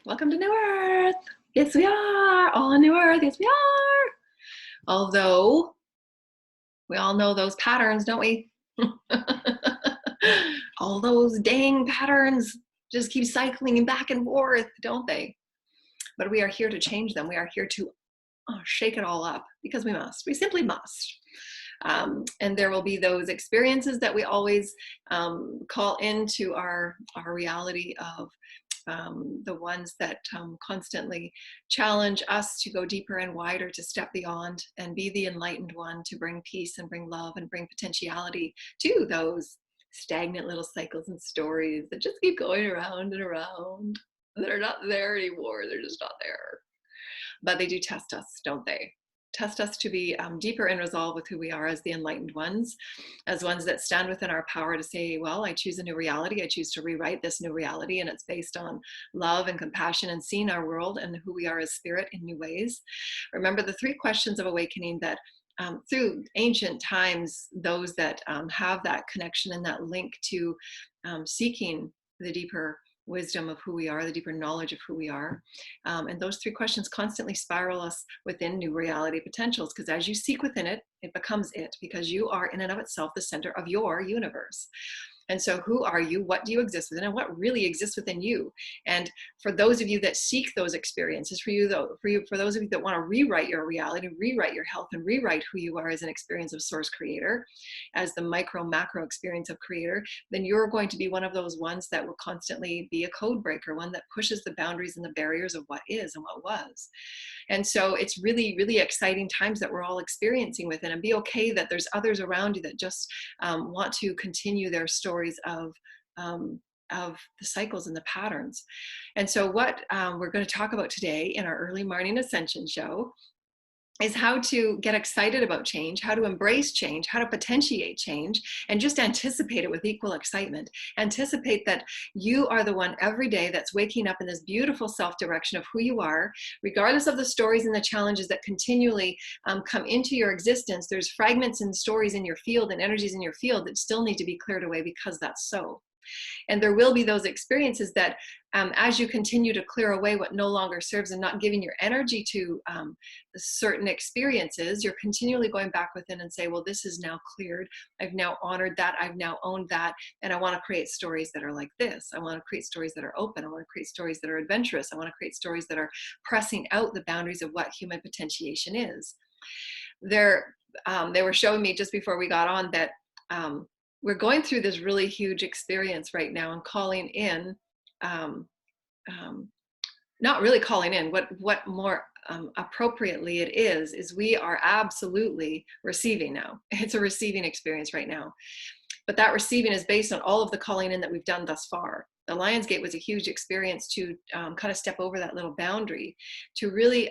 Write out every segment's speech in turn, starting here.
Welcome to New Earth. Yes, we are. All on New Earth. Yes, we are. Although, we all know those patterns, don't we? All those dang patterns just keep cycling back and forth, don't they? But we are here to change them. We are here to shake it all up because we must. We simply must. And there will be those experiences that we always call into our reality of the ones that constantly challenge us to go deeper and wider, to step beyond and be the enlightened one, to bring peace and bring love and bring potentiality to those stagnant little cycles and stories that just keep going around and around. They're not there anymore. They're just not there. But they do test us, don't they? Test us to be deeper in resolve with who we are as the enlightened ones, as ones that stand within our power to say, well, I choose a new reality. I choose to rewrite this new reality, and it's based on love and compassion and seeing our world and who we are as spirit in new ways. Remember the 3 questions of awakening that through ancient times, those that have that connection and that link to seeking the deeper wisdom of who we are, the deeper knowledge of who we are. And those 3 questions constantly spiral us within new reality potentials, because as you seek within it, it becomes it, because you are in and of itself the center of your universe. And so who are you? What do you exist within? And what really exists within you? And for those of you that seek those experiences, for those of you that want to rewrite your reality, rewrite your health, and rewrite who you are as an experience of source creator, as the micro macro experience of creator, then you're going to be one of those ones that will constantly be a code breaker, one that pushes the boundaries and the barriers of what is and what was. And so it's really, really exciting times that we're all experiencing within, and be okay that there's others around you that just want to continue their stories of the cycles and the patterns. And so what we're going to talk about today in our early morning ascension show is how to get excited about change, how to embrace change, how to potentiate change, and just anticipate it with equal excitement. Anticipate that you are the one every day that's waking up in this beautiful self-direction of who you are, regardless of the stories and the challenges that continually come into your existence. There's fragments and stories in your field and energies in your field that still need to be cleared away, because that's so. And there will be those experiences that as you continue to clear away what no longer serves and not giving your energy to certain experiences, you're continually going back within and say, well, this is now cleared. I've now honored that. I've now owned that. And I want to create stories that are like this. I want to create stories that are open. I want to create stories that are adventurous. I want to create stories that are pressing out the boundaries of what human potentiation is. They were showing me just before we got on that we're going through this really huge experience right now, and calling in, not really calling in, what more appropriately it is we are absolutely receiving now. It's a receiving experience right now. But that receiving is based on all of the calling in that we've done thus far. The Lionsgate was a huge experience to kind of step over that little boundary, to really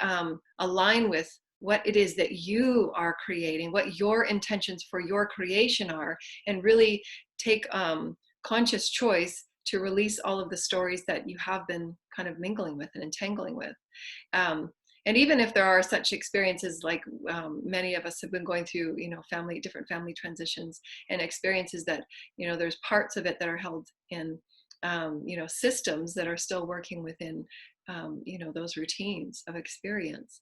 align with what it is that you are creating, what your intentions for your creation are, and really take conscious choice to release all of the stories that you have been kind of mingling with and entangling with. And even if there are such experiences, like many of us have been going through, different family transitions and experiences that, there's parts of it that are held in, systems that are still working within those routines of experience,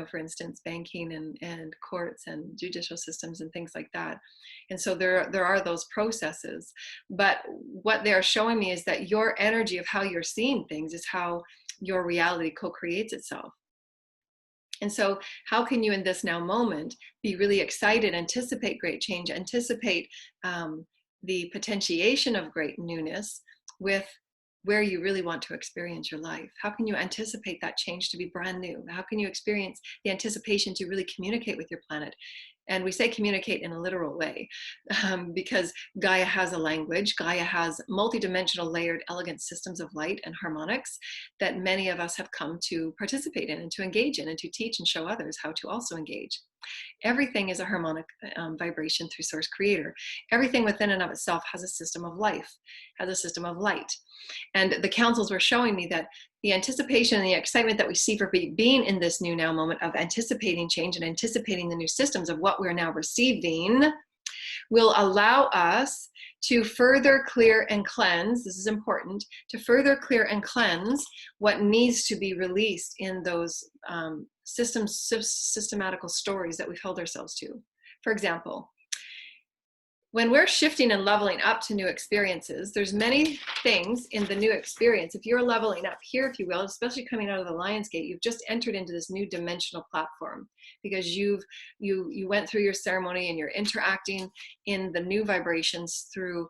for instance, banking and courts and judicial systems and things like that. And so there are those processes. But what they're showing me is that your energy of how you're seeing things is how your reality co-creates itself. And so how can you in this now moment be really excited, anticipate great change, anticipate the potentiation of great newness with where you really want to experience your life? How can you anticipate that change to be brand new? How can you experience the anticipation to really communicate with your planet? And we say communicate in a literal way, because Gaia has a language. Gaia has multidimensional, layered, elegant systems of light and harmonics that many of us have come to participate in and to engage in and to teach and show others how to also engage. Everything is a harmonic vibration through Source Creator. Everything within and of itself has a system of life, has a system of light. And the councils were showing me that the anticipation and the excitement that we see for being in this new now moment of anticipating change and anticipating the new systems of what we're now receiving will allow us to further clear and cleanse. This is important, to further clear and cleanse what needs to be released in those systematical stories that we've held ourselves to. For example, when we're shifting and leveling up to new experiences, there's many things in the new experience. If you're leveling up here, if you will, especially coming out of the Lion's Gate, you've just entered into this new dimensional platform because you went through your ceremony and you're interacting in the new vibrations through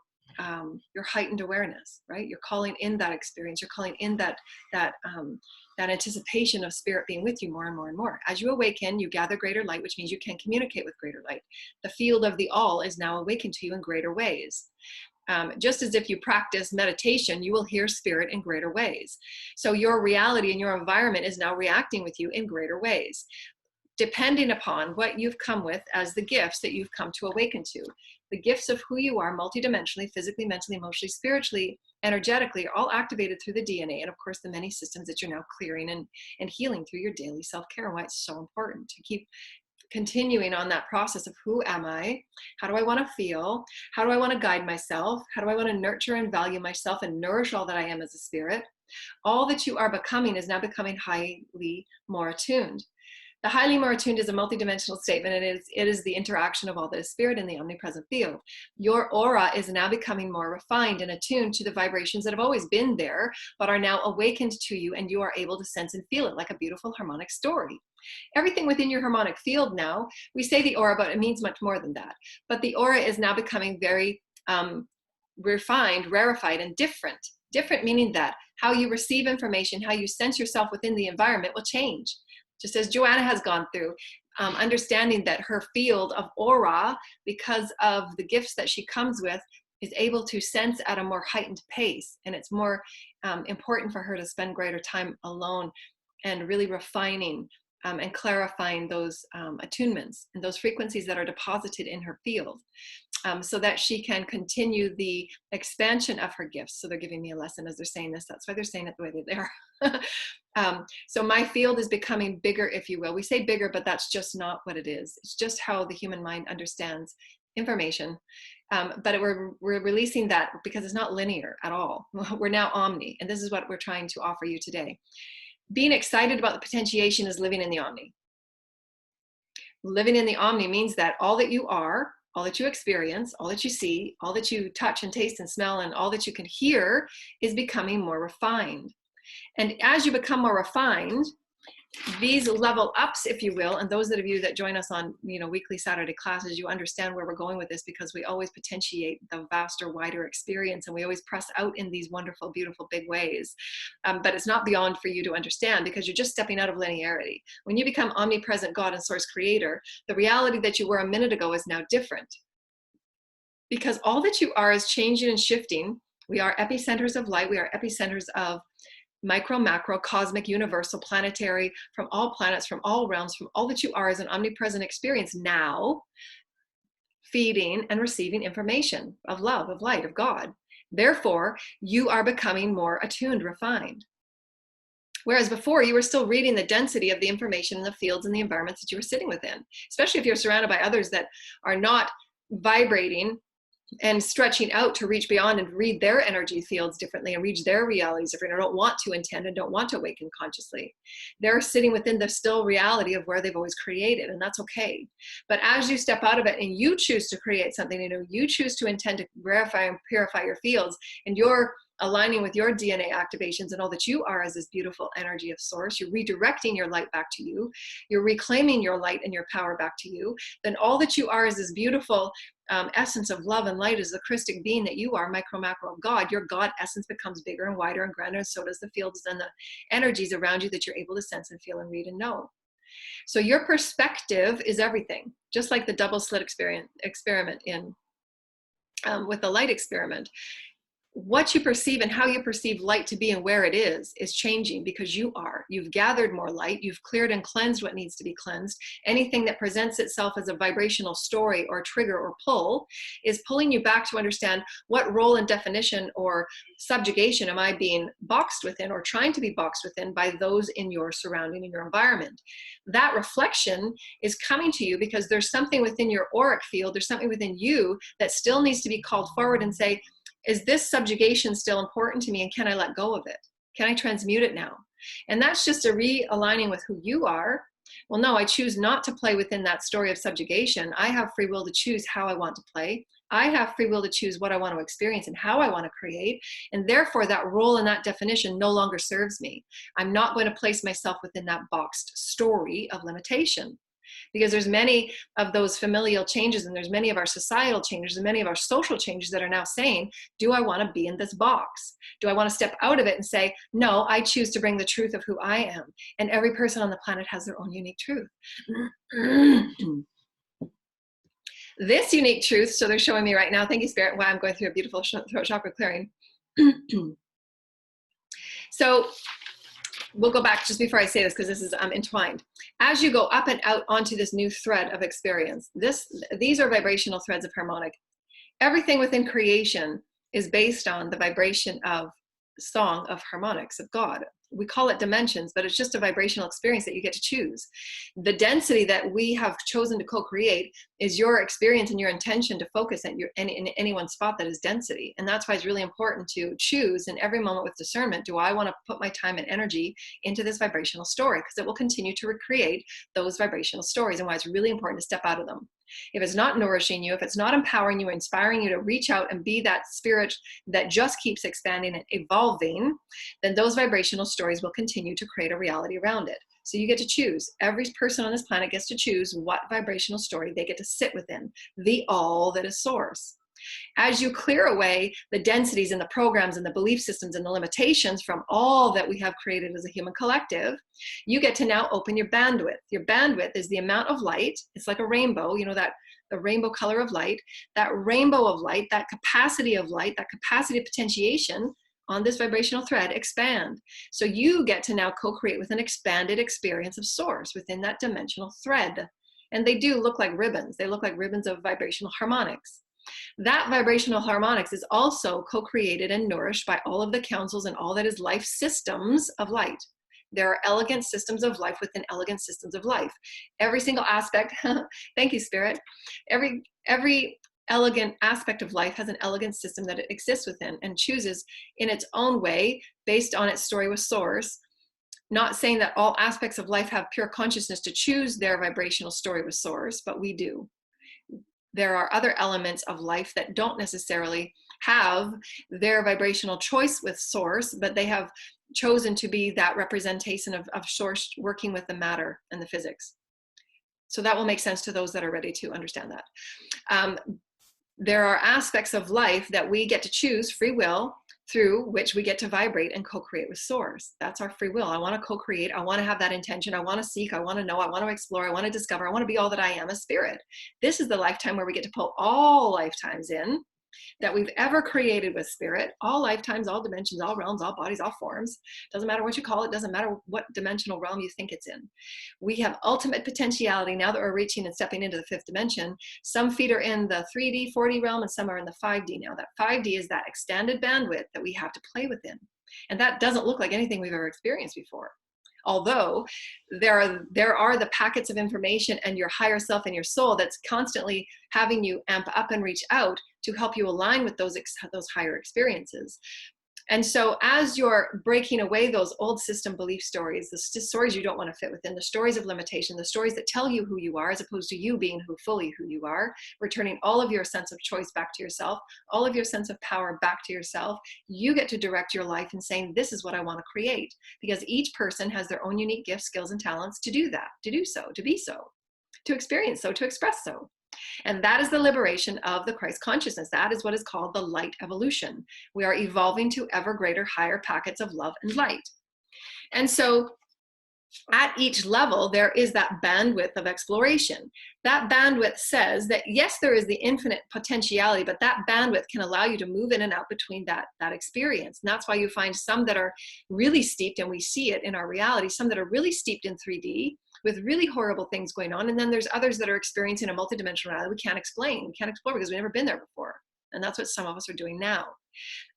your heightened awareness, right? You're calling in that experience. You're calling in that anticipation of spirit being with you more and more and more. As you awaken, you gather greater light, which means you can communicate with greater light. The field of the all is now awakened to you in greater ways. Just as if you practice meditation, you will hear spirit in greater ways. So your reality and your environment is now reacting with you in greater ways, depending upon what you've come with as the gifts that you've come to awaken to. The gifts of who you are multidimensionally, physically, mentally, emotionally, spiritually, energetically, are all activated through the DNA, and of course the many systems that you're now clearing and healing through your daily self-care, and why it's so important to keep continuing on that process of who am I? How do I want to feel? How do I want to guide myself? How do I want to nurture and value myself and nourish all that I am as a spirit? All that you are becoming is now becoming highly more attuned. The highly more attuned is a multidimensional statement, and it is the interaction of all that is spirit in the omnipresent field. Your aura is now becoming more refined and attuned to the vibrations that have always been there, but are now awakened to you, and you are able to sense and feel it like a beautiful harmonic story. Everything within your harmonic field now, we say the aura, but it means much more than that. But the aura is now becoming very refined, rarefied, and different. Different meaning that how you receive information, how you sense yourself within the environment will change. Just as Joanna has gone through, understanding that her field of aura, because of the gifts that she comes with, is able to sense at a more heightened pace. And it's more important for her to spend greater time alone and really refining and clarifying those attunements and those frequencies that are deposited in her field, so that she can continue the expansion of her gifts. So they're giving me a lesson as they're saying this. That's why they're saying it the way they are. So my field is becoming bigger, if you will. We say bigger, but that's just not what it is. It's just how the human mind understands information. But we're releasing that because it's not linear at all. We're now omni, and this is what we're trying to offer you today. Being excited about the potentiation is living in the omni. Living in the omni means that all that you are, all that you experience, all that you see, all that you touch and taste and smell, and all that you can hear is becoming more refined. And as you become more refined, these level ups, if you will, and those of you that join us on weekly Saturday classes, you understand where we're going with this, because we always potentiate the vaster, wider experience, and we always press out in these wonderful, beautiful, big ways. But it's not beyond for you to understand, because you're just stepping out of linearity. When you become omnipresent God and source creator, the reality that you were a minute ago is now different, because all that you are is changing and shifting. We are epicenters of light. We are epicenters of micro, macro, cosmic, universal, planetary, from all planets, from all realms, from all that you are as an omnipresent experience now, feeding and receiving information of love, of light, of God. Therefore, you are becoming more attuned, refined. Whereas before, you were still reading the density of the information in the fields and the environments that you were sitting within, especially if you're surrounded by others that are not vibrating and stretching out to reach beyond and read their energy fields differently and reach their realities differently, or don't want to intend and don't want to awaken consciously. They're sitting within the still reality of where they've always created, and that's okay. But as you step out of it and you choose to create something new, you choose to intend to verify and purify your fields, and you're aligning with your DNA activations and all that you are as this beautiful energy of source, you're redirecting your light back to you, you're reclaiming your light and your power back to you, then all that you are is this beautiful essence of love and light, is the Christic being that you are, micro, macro of God. Your God essence becomes bigger and wider and grander, and so does the fields and the energies around you that you're able to sense and feel and read and know. So your perspective is everything, just like the double slit experiment in with the light experiment. what you perceive and how you perceive light to be and where it is changing, because you've gathered more light, you've cleared and cleansed what needs to be cleansed. Anything that presents itself as a vibrational story or trigger or pull is pulling you back to understand what role and definition or subjugation am I being boxed within or trying to be boxed within by those in your surrounding, in your environment. That reflection is coming to you because there's something within your auric field, there's something within you that still needs to be called forward and say, is this subjugation still important to me, and can I let go of it? Can I transmute it now? And that's just a realigning with who you are. Well, no, I choose not to play within that story of subjugation. I have free will to choose how I want to play. I have free will to choose what I want to experience and how I want to create. And therefore, that role and that definition no longer serves me. I'm not going to place myself within that boxed story of limitation. Because there's many of those familial changes, and there's many of our societal changes and many of our social changes that are now saying, do I want to be in this box? Do I want to step out of it and say, no, I choose to bring the truth of who I am? And every person on the planet has their own unique truth. This unique truth, so they're showing me right now, thank you, Spirit, why I'm going through a beautiful throat chakra clearing. So we'll go back just before I say this, because this is entwined. As you go up and out onto this new thread of experience, these are vibrational threads of harmonic. Everything within creation is based on the vibration of song of harmonics of God. We call it dimensions, but it's just a vibrational experience that you get to choose. The density that we have chosen to co-create is your experience and your intention to focus in any one spot that is density. And that's why it's really important to choose in every moment with discernment, do I want to put my time and energy into this vibrational story? Because it will continue to recreate those vibrational stories, and why it's really important to step out of them. If it's not nourishing you, if it's not empowering you, inspiring you to reach out and be that spirit that just keeps expanding and evolving, then those vibrational stories will continue to create a reality around it. So you get to choose. Every person on this planet gets to choose what vibrational story they get to sit within, the all that is source. As you clear away the densities and the programs and the belief systems and the limitations from all that we have created as a human collective, you get to now open your bandwidth. Your bandwidth is the amount of light. It's like a rainbow, you know, that the rainbow color of light, that rainbow of light, that capacity of light, that capacity of potentiation on this vibrational thread expand. So you get to now co-create with an expanded experience of source within that dimensional thread. And they do look like ribbons. They look like ribbons of vibrational harmonics. That vibrational harmonics is also co-created and nourished by all of the councils and all that is life systems of light. There are elegant systems of life within elegant systems of life. Every single aspect, thank you, Spirit. Every elegant aspect of life has an elegant system that it exists within and chooses in its own way based on its story with source. Not saying that all aspects of life have pure consciousness to choose their vibrational story with source, but we do. There are other elements of life that don't necessarily have their vibrational choice with source, but they have chosen to be that representation of source working with the matter and the physics. So that will make sense to those that are ready to understand that. There are aspects of life that we get to choose, free will, through which we get to vibrate and co-create with source. That's our free will. I want to co-create. I want to have that intention. I want to seek. I want to know. I want to explore. I want to discover. I want to be all that I am, a spirit. This is the lifetime where we get to pull all lifetimes in that we've ever created with spirit, all lifetimes, all dimensions, all realms, all bodies, all forms. Doesn't matter what you call it. Doesn't matter what dimensional realm you think it's in. We have ultimate potentiality now that we're reaching and stepping into the fifth dimension. Some feet are in the 3D, 4D realm, and some are in the 5D now. That 5D is that extended bandwidth that we have to play within. And that doesn't look like anything we've ever experienced before. Although there are the packets of information and your higher self and your soul that's constantly having you amp up and reach out to help you align with those higher experiences. And so as you're breaking away those old system belief stories, the stories you don't want to fit within, the stories of limitation, the stories that tell you who you are as opposed to you being fully who you are, returning all of your sense of choice back to yourself, all of your sense of power back to yourself, you get to direct your life in saying, this is what I want to create. Because each person has their own unique gifts, skills, and talents to do that, to do so, to be so, to experience so, to express so. And that is the liberation of the Christ consciousness. That is what is called the light evolution. We are evolving to ever greater, higher packets of love and light. And so at each level, there is that bandwidth of exploration. That bandwidth says that, yes, there is the infinite potentiality, but that bandwidth can allow you to move in and out between that experience. And that's why you find some that are really steeped, and we see it in our reality, some that are really steeped in 3D with really horrible things going on. And then there's others that are experiencing a multidimensional reality we can't explain, we can't explore because we've never been there before. And that's what some of us are doing now.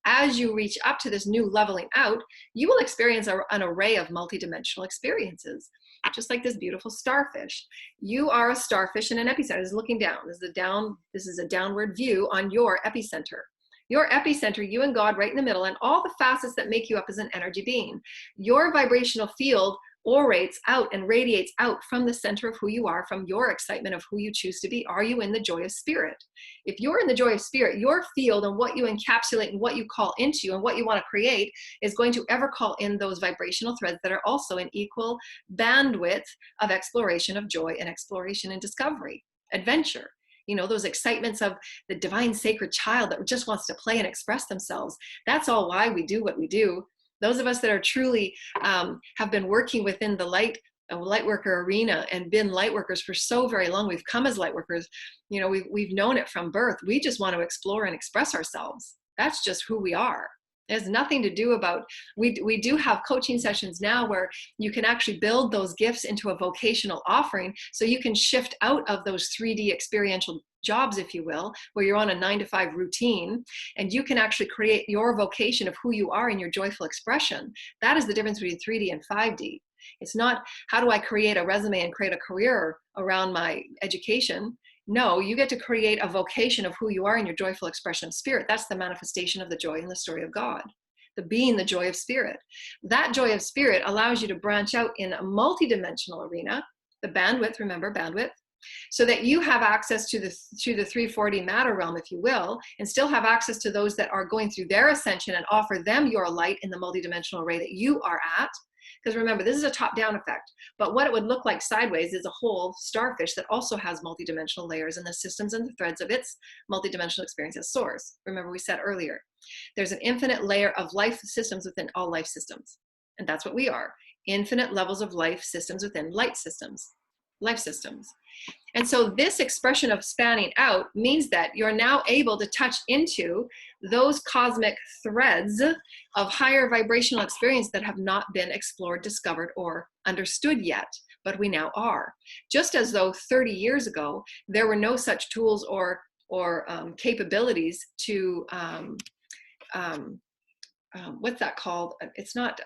As you reach up to this new leveling out, you will experience an array of multidimensional experiences, just like this beautiful starfish. You are a starfish in an epicenter. This is looking down. This is a downward view on your epicenter. Your epicenter, you and God right in the middle, and all the facets that make you up as an energy being. Your vibrational field orates out and radiates out from the center of who you are, from your excitement of who you choose to be. Are you in the joy of spirit? If you're in the joy of spirit, your field and what you encapsulate and what you call into and what you want to create is going to ever call in those vibrational threads that are also in equal bandwidth of exploration of joy and exploration and discovery, adventure. You know, those excitements of the divine sacred child that just wants to play and express themselves. That's all why we do what we do. Those of us that are truly have been working within the light worker arena and been light workers for so very long, we've come as light workers, you know, we've known it from birth. We just want to explore and express ourselves. That's just who we are. It has nothing to do about, we do have coaching sessions now where you can actually build those gifts into a vocational offering, so you can shift out of those 3D experiential jobs, if you will, where you're on a 9-to-5 routine, and you can actually create your vocation of who you are in your joyful expression. That is the difference between 3D and 5D. It's not, how do I create a resume and create a career around my education? No, you get to create a vocation of who you are in your joyful expression of spirit. That's the manifestation of the joy in the story of God, the being the joy of spirit. That joy of spirit allows you to branch out in a multidimensional arena, the bandwidth, remember bandwidth, so that you have access to the 340 matter realm, if you will, and still have access to those that are going through their ascension and offer them your light in the multidimensional array that you are at. Because remember, this is a top-down effect, but what it would look like sideways is a whole starfish that also has multidimensional layers in the systems and the threads of its multidimensional experience as source. Remember, we said earlier, there's an infinite layer of life systems within all life systems, and that's what we are. Infinite levels of life systems within light systems, life systems. And so this expression of spanning out means that you're now able to touch into those cosmic threads of higher vibrational experience that have not been explored, discovered, or understood yet, but we now are. Just as though 30 years ago, there were no such tools or capabilities to, what's that called? It's not,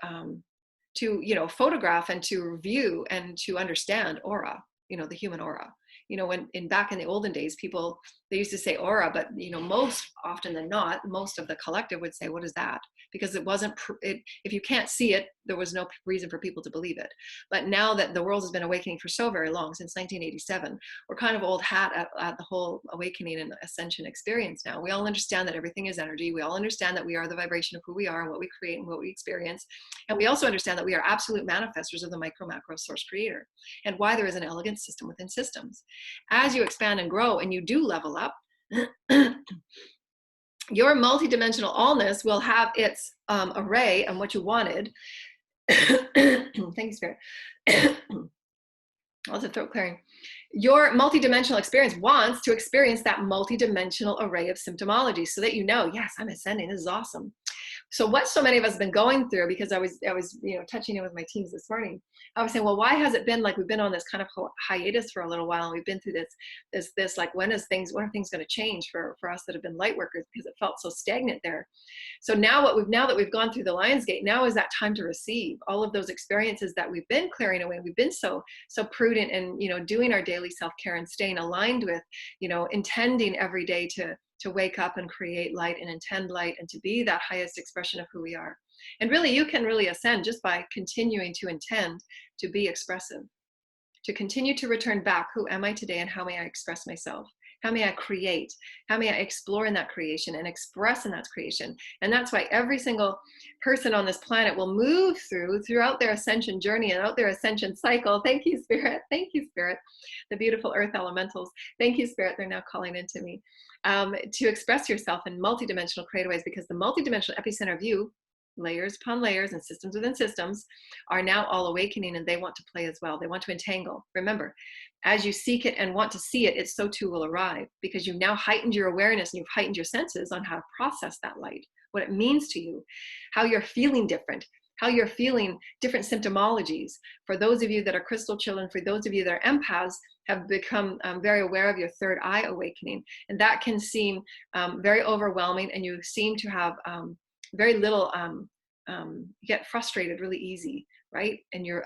to, you know, photograph and to review and to understand aura, you know, the human aura. You know, back in the olden days, people, they used to say aura, but, you know, most often than not, most of the collective would say, what is that? Because it wasn't, if you can't see it, there was no reason for people to believe it. But now that the world has been awakening for so very long, since 1987, we're kind of old hat at the whole awakening and ascension experience now. We all understand that everything is energy. We all understand that we are the vibration of who we are and what we create and what we experience. And we also understand that we are absolute manifestors of the micro-macro source creator, and why there is an elegant system within systems. As you expand and grow and you do level up, your multidimensional allness will have its array and what you wanted. Thank you, Spirit. Lots of throat clearing. Your multidimensional experience wants to experience that multidimensional array of symptomology so that you know, yes, I'm ascending. This is awesome. So what so many of us have been going through, because I was you know, touching in with my teams this morning, I was saying, well, why has it been like we've been on this kind of hiatus for a little while, and we've been through this like, when are things going to change for us that have been light workers, because it felt so stagnant there. So now that we've gone through the Lion's Gate, now is that time to receive all of those experiences that we've been clearing away. We've been so prudent and, you know, doing our daily self-care and staying aligned with, you know, intending every day to wake up and create light and intend light and to be that highest expression of who we are. And really, you can really ascend just by continuing to intend to be expressive, to continue to return back. Who am I today, and how may I express myself? How may I create? How may I explore in that creation and express in that creation? And that's why every single person on this planet will move throughout their ascension journey and out their ascension cycle. Thank you, Spirit. Thank you, Spirit. The beautiful earth elementals. Thank you, Spirit. They're now calling into me. To express yourself in multidimensional creative ways, because the multidimensional epicenter of you layers upon layers and systems within systems, are now all awakening, and they want to play as well. They want to entangle. Remember, as you seek it and want to see it, it so too will arrive, because you've now heightened your awareness and you've heightened your senses on how to process that light, what it means to you, how you're feeling different, how you're feeling different symptomologies. For those of you that are crystal children, for those of you that are empaths, have become very aware of your third eye awakening. And that can seem very overwhelming, and you seem to have very little, get frustrated really easy, right? And you're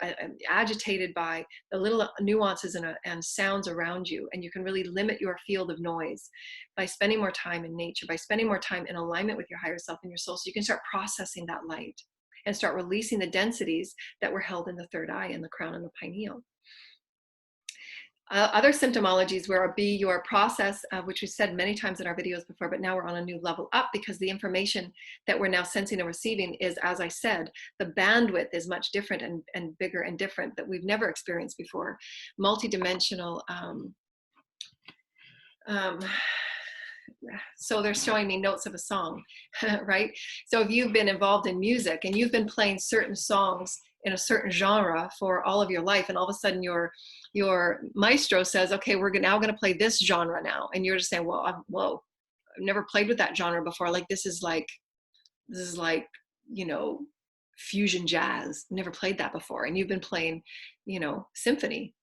agitated by the little nuances and sounds around you. And you can really limit your field of noise by spending more time in nature, by spending more time in alignment with your higher self and your soul. So you can start processing that light and start releasing the densities that were held in the third eye and the crown and the pineal. Other symptomologies where be your process, which we said many times in our videos before, but now we're on a new level up, because the information that we're now sensing and receiving is, as I said, the bandwidth is much different and bigger and different that we've never experienced before. Multidimensional. So they're showing me notes of a song, right? So if you've been involved in music and you've been playing certain songs in a certain genre for all of your life, and all of a sudden your maestro says, okay, we're now going to play this genre now, and you're just saying, well, I've never played with that genre before. Like this is like fusion jazz. Never played that before, and you've been playing symphony.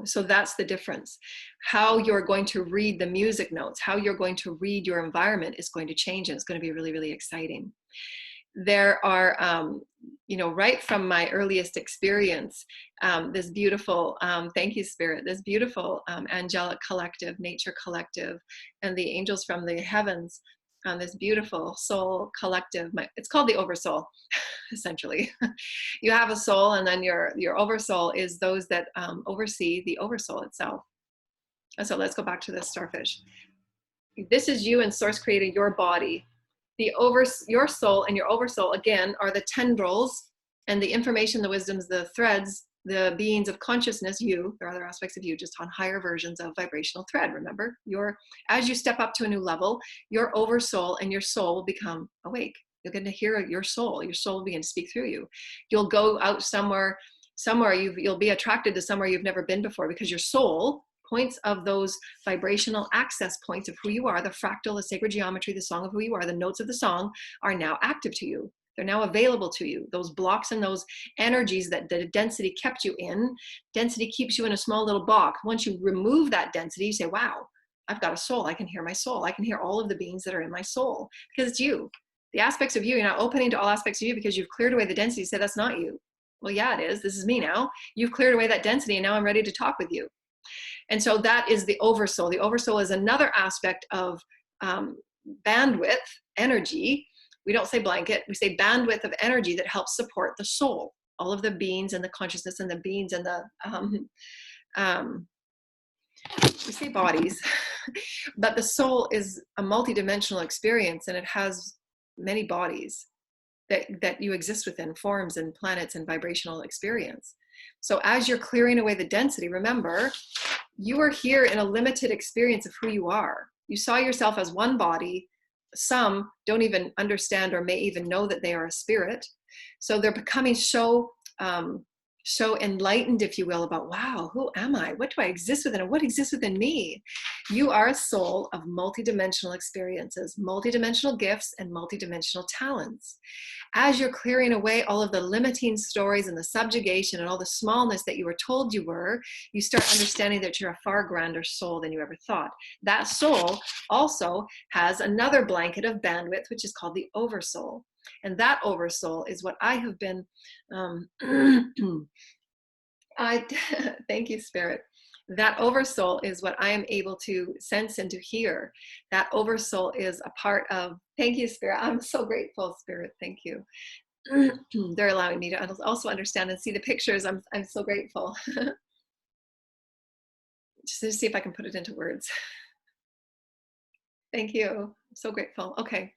So that's the difference. How you're going to read the music notes, how you're going to read your environment is going to change, and it's going to be really, really exciting. There are, right from my earliest experience, this beautiful, thank you, Spirit, this beautiful angelic collective, nature collective, and the angels from the heavens, this beautiful soul collective. It's called the Oversoul, essentially. You have a soul, and then your Oversoul is those that oversee the Oversoul itself. And so let's go back to this starfish. This is you and Source created your body. Your soul and your Oversoul, again, are the tendrils and the information, the wisdoms, the threads, the beings of consciousness, you. There are other aspects of you, just on higher versions of vibrational thread. Remember, as you step up to a new level, your Oversoul and your soul will become awake. You'll get to hear your soul. Your soul will begin to speak through you. You'll go out somewhere you'll be attracted to somewhere you've never been before, because your soul points of those vibrational access points of who you are, the fractal, the sacred geometry, the song of who you are, the notes of the song are now active to you. They're now available to you. Those blocks and those energies that the density kept you in, density keeps you in a small little box. Once you remove that density, you say, wow, I've got a soul. I can hear my soul. I can hear all of the beings that are in my soul, because it's you. The aspects of you, you're not opening to all aspects of you because you've cleared away the density. You say, that's not you. Well, yeah, it is. This is me now. You've cleared away that density, and now I'm ready to talk with you. And so that is the Oversoul. The Oversoul is another aspect of bandwidth, energy. We don't say blanket, we say bandwidth of energy that helps support the soul. All of the beings and the consciousness and the beings and the, we say bodies, but the soul is a multidimensional experience, and it has many bodies that you exist within, forms and planets and vibrational experience. So as you're clearing away the density, remember, you are here in a limited experience of who you are. You saw yourself as one body. Some don't even understand or may even know that they are a spirit. So they're becoming so enlightened, if you will, about, wow, who am I? What do I exist within? And what exists within me? You are a soul of multidimensional experiences, multidimensional gifts, and multidimensional talents. As you're clearing away all of the limiting stories and the subjugation and all the smallness that you were told you were, you start understanding that you're a far grander soul than you ever thought. That soul also has another blanket of bandwidth, which is called the Oversoul. And that Oversoul is what I have been, thank you, Spirit. That Oversoul is what I am able to sense and to hear. That Oversoul is a part of, thank you, Spirit. I'm so grateful, Spirit. Thank you. They're allowing me to also understand and see the pictures. I'm so grateful. Just to see if I can put it into words. Thank you. I'm so grateful. Okay.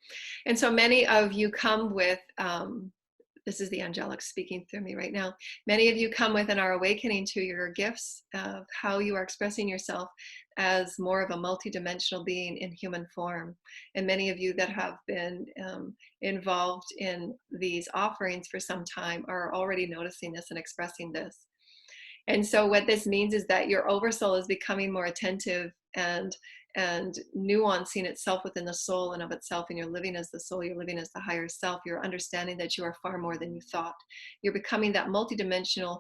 And so many of you come with This is the angelic speaking through me right now. Many of you come with and are awakening to your gifts of how you are expressing yourself as more of a multidimensional being in human form. And many of you that have been involved in these offerings for some time are already noticing this and expressing this. And so what this means is that your oversoul is becoming more attentive and nuancing itself within the soul and of itself, and you're living as the soul, you're living as the higher self. You're understanding that you are far more than you thought. You're becoming that multidimensional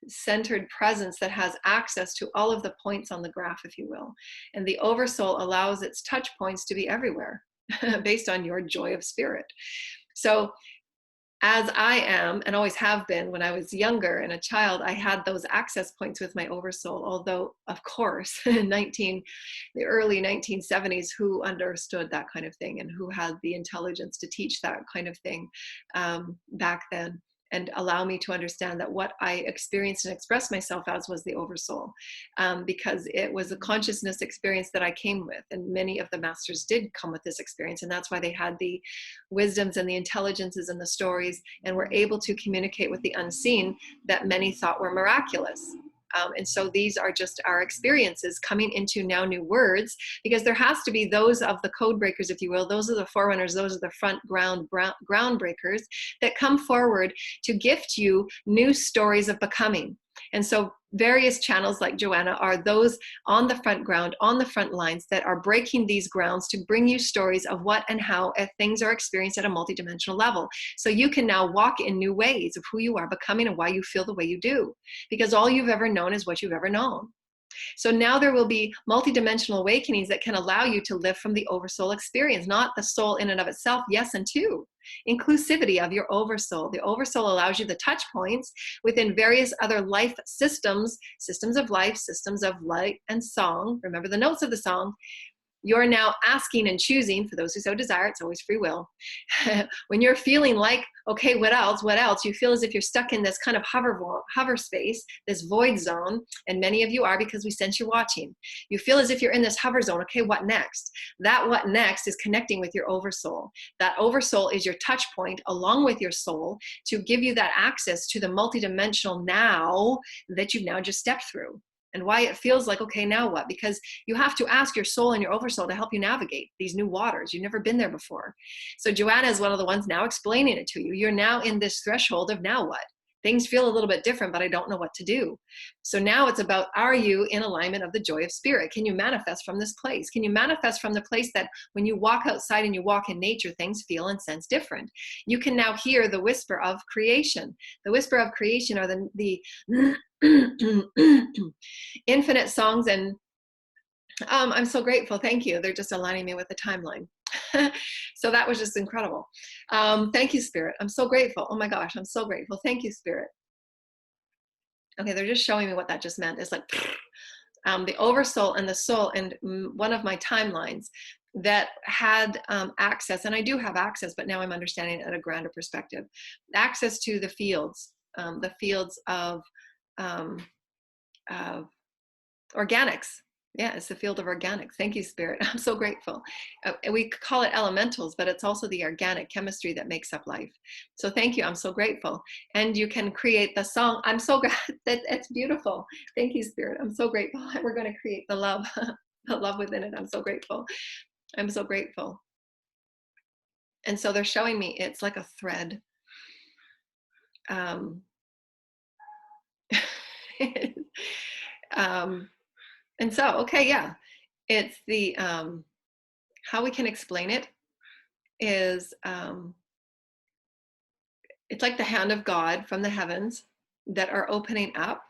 centered presence that has access to all of the points on the graph, if you will. And the oversoul allows its touch points to be everywhere based on your joy of spirit. So as I am and always have been, when I was younger and a child, I had those access points with my oversoul. Although, of course, in the early 1970s, who understood that kind of thing and who had the intelligence to teach that kind of thing back then, and allow me to understand that what I experienced and expressed myself as was the oversoul, because it was a consciousness experience that I came with, and many of the masters did come with this experience, and that's why they had the wisdoms and the intelligences and the stories, and were able to communicate with the unseen that many thought were miraculous. And so these are just our experiences coming into now new words, because there has to be those of the code breakers, if you will. Those are the forerunners. Those are the front ground breakers that come forward to gift you new stories of becoming. And so various channels like Joanna are those on the front ground, on the front lines, that are breaking these grounds to bring you stories of what and how things are experienced at a multidimensional level. So you can now walk in new ways of who you are becoming and why you feel the way you do, because all you've ever known is what you've ever known. So now there will be multidimensional awakenings that can allow you to live from the oversoul experience, not the soul in and of itself. Yes, and two, inclusivity of your oversoul. The oversoul allows you the touch points within various other life systems, systems of life, systems of light and song. Remember the notes of the song. You're now asking and choosing, for those who so desire, it's always free will. When you're feeling like, okay, what else? What else? You feel as if you're stuck in this kind of hover space, this void zone, and many of you are, because we sense you watching. You feel as if you're in this hover zone. Okay, what next? That what next is connecting with your oversoul. That oversoul is your touch point along with your soul to give you that access to the multidimensional now that you've now just stepped through. And why it feels like, okay, now what? Because you have to ask your soul and your oversoul to help you navigate these new waters. You've never been there before. So Joanna is one of the ones now explaining it to you. You're now in this threshold of now what? Things feel a little bit different, but I don't know what to do. So now it's about, are you in alignment of the joy of spirit? Can you manifest from this place? Can you manifest from the place that when you walk outside and you walk in nature, things feel and sense different? You can now hear the whisper of creation. The whisper of creation are the infinite songs, and I'm so grateful. Thank you. They're just aligning me with the timeline. So that was just incredible. Thank you, Spirit. I'm so grateful. Oh my gosh, I'm so grateful. Thank you, Spirit. Okay, they're just showing me what that just meant. It's like the oversoul and the soul, and one of my timelines that had access, and I do have access, but now I'm understanding it at a grander perspective, access to the fields of organics. Yeah, it's the field of organics. Thank you, Spirit. I'm so grateful. We call it elementals, but it's also the organic chemistry that makes up life. So thank you. I'm so grateful. And you can create the song. I'm so glad that it's beautiful. Thank you, Spirit. I'm so grateful. We're going to create the love, the love within it. I'm so grateful. I'm so grateful. And so they're showing me it's like a thread. And so, okay, yeah, it's the, how we can explain it is, it's like the hand of God from the heavens that are opening up.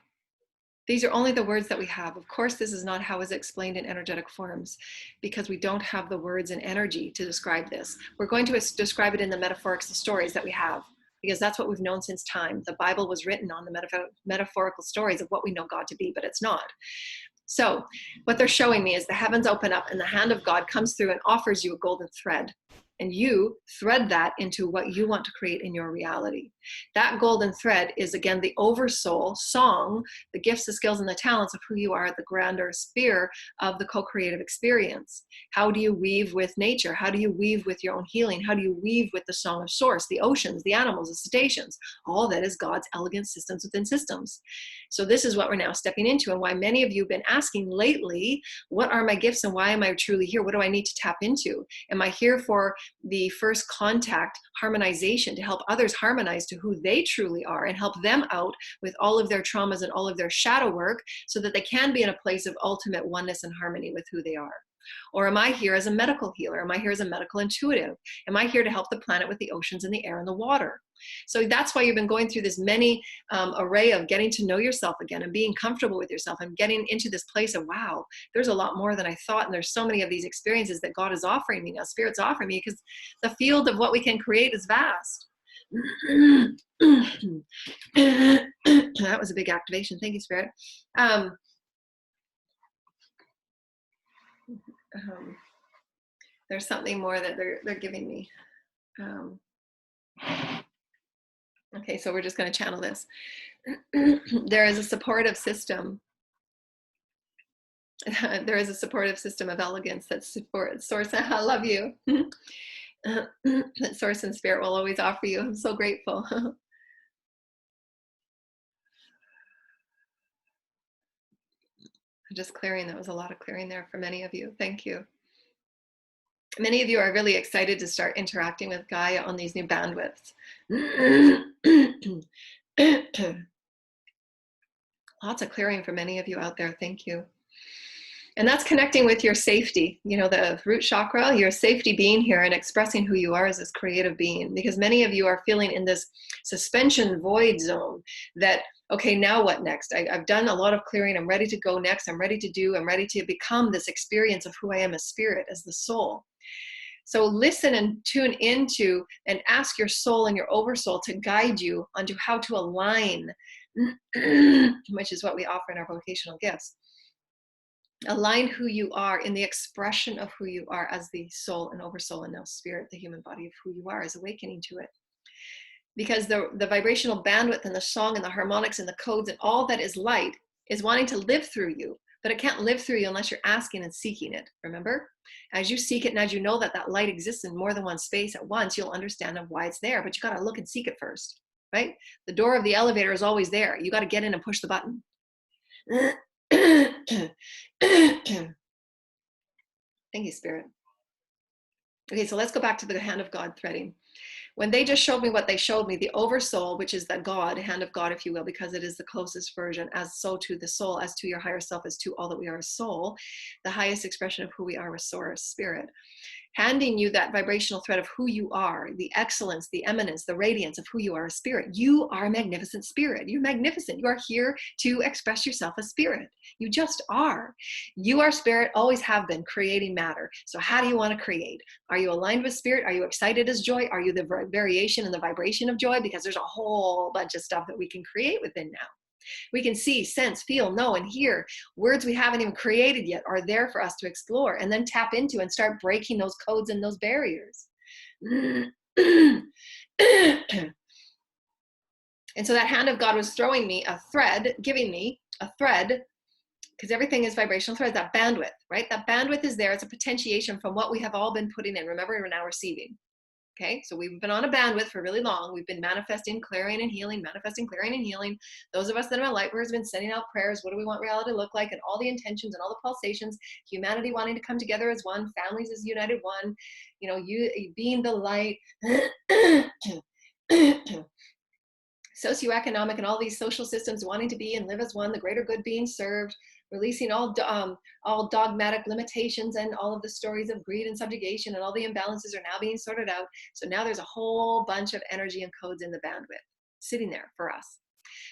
These are only the words that we have. Of course, this is not how it's explained in energetic forms, because we don't have the words and energy to describe this. We're going to describe it in the metaphorical stories that we have, because that's what we've known since time. The Bible was written on the metaphorical stories of what we know God to be, but it's not. So what they're showing me is the heavens open up and the hand of God comes through and offers you a golden thread. and you thread that into what you want to create in your reality. That golden thread is, again, the oversoul song, the gifts, the skills, and the talents of who you are at the grander sphere of the co-creative experience. How do you weave with nature? How do you weave with your own healing? How do you weave with the song of source, the oceans, the animals, the cetaceans? All that is God's elegant systems within systems. So this is what we're now stepping into, and why many of you have been asking lately, what are my gifts and why am I truly here? What do I need to tap into? Am I here for the first contact harmonization, to help others harmonize to who they truly are and help them out with all of their traumas and all of their shadow work so that they can be in a place of ultimate oneness and harmony with who they are? Or am I here as a medical healer? Am I here as a medical intuitive? Am I here to help the planet with the oceans and the air and the water? So that's why you've been going through this many array of getting to know yourself again and being comfortable with yourself and getting into this place of, wow, there's a lot more than I thought. And there's so many of these experiences that God is offering me now, Spirit's offering me, because the field of what we can create is vast. That was a big activation. Thank you, Spirit. There's something more that they're giving me. Okay, so we're just going to channel this. There is a supportive system. There is a supportive system of elegance that supports source. I love you. That source and spirit will always offer you. I'm so grateful. Just clearing. That was a lot of clearing there for many of you. Thank you. Many of you are really excited to start interacting with Gaia on these new bandwidths. Lots of clearing for many of you out there. Thank you. And that's connecting with your safety, you know, the root chakra, your safety being here and expressing who you are as this creative being. Because many of you are feeling in this suspension void zone that, okay, now what next? I've done a lot of clearing. I'm ready to go next. I'm ready to become this experience of who I am as spirit, as the soul. So listen and tune into and ask your soul and your oversoul to guide you onto how to align, which is what we offer in our vocational gifts. Align who you are in the expression of who you are as the soul and oversoul and now spirit, the human body of who you are, as awakening to it. Because the vibrational bandwidth and the song and the harmonics and the codes and all that is light is wanting to live through you, but it can't live through you unless you're asking and seeking it. Remember? As you seek it and as you know that that light exists in more than one space at once, you'll understand why it's there, but you got to look and seek it first, right? The door of the elevator is always there. You got to get in and push the button. Thank you, Spirit. Okay, so let's go back to the hand of God threading. When they just showed me what they showed me, the oversoul, which is the God, hand of God, if you will, because it is the closest version, as so to the soul, as to your higher self, as to all that we are as soul, the highest expression of who we are as source, spirit. Handing you that vibrational thread of who you are, the excellence, the eminence, the radiance of who you are as spirit. You are a magnificent spirit. You're magnificent. You are here to express yourself as spirit. You just are. You are spirit, always have been, creating matter. So how do you want to create? Are you aligned with spirit? Are you excited as joy? Are you the variation and the vibration of joy? Because there's a whole bunch of stuff that we can create within now. We can see, sense, feel, know, and hear. Words we haven't even created yet are there for us to explore and then tap into and start breaking those codes and those barriers. And so that hand of God was throwing me a thread, giving me a thread, because everything is vibrational threads, that bandwidth, right? That bandwidth is there. It's a potentiation from what we have all been putting in. Remember, we're now receiving. Okay, so we've been on a bandwidth for really long. We've been manifesting, clearing, and healing, manifesting, clearing, and healing. Those of us that are light workers have been sending out prayers. What do we want reality to look like? And all the intentions and all the pulsations, humanity wanting to come together as one, families as united one, you know, you being the light. Socioeconomic and all these social systems wanting to be and live as one, the greater good being served, releasing all dogmatic limitations and all of the stories of greed and subjugation, and all the imbalances are now being sorted out. So now there's a whole bunch of energy and codes in the bandwidth sitting there for us.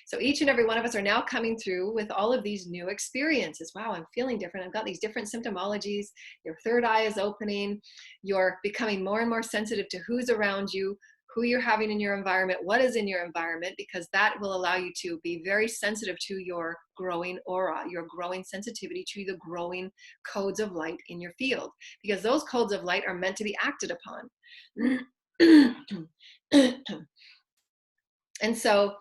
So each and every one of us are now coming through with all of these new experiences. Wow, I'm feeling different. I've got these different symptomologies. Your third eye is opening. You're becoming more and more sensitive to who's around you, who you're having in your environment, what is in your environment, because that will allow you to be very sensitive to your growing aura, your growing sensitivity to the growing codes of light in your field, because those codes of light are meant to be acted upon. And so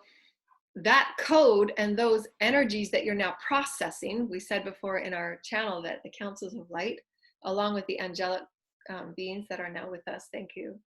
that code and those energies that you're now processing, we said before in our channel that the councils of light, along with the angelic beings that are now with us, thank you.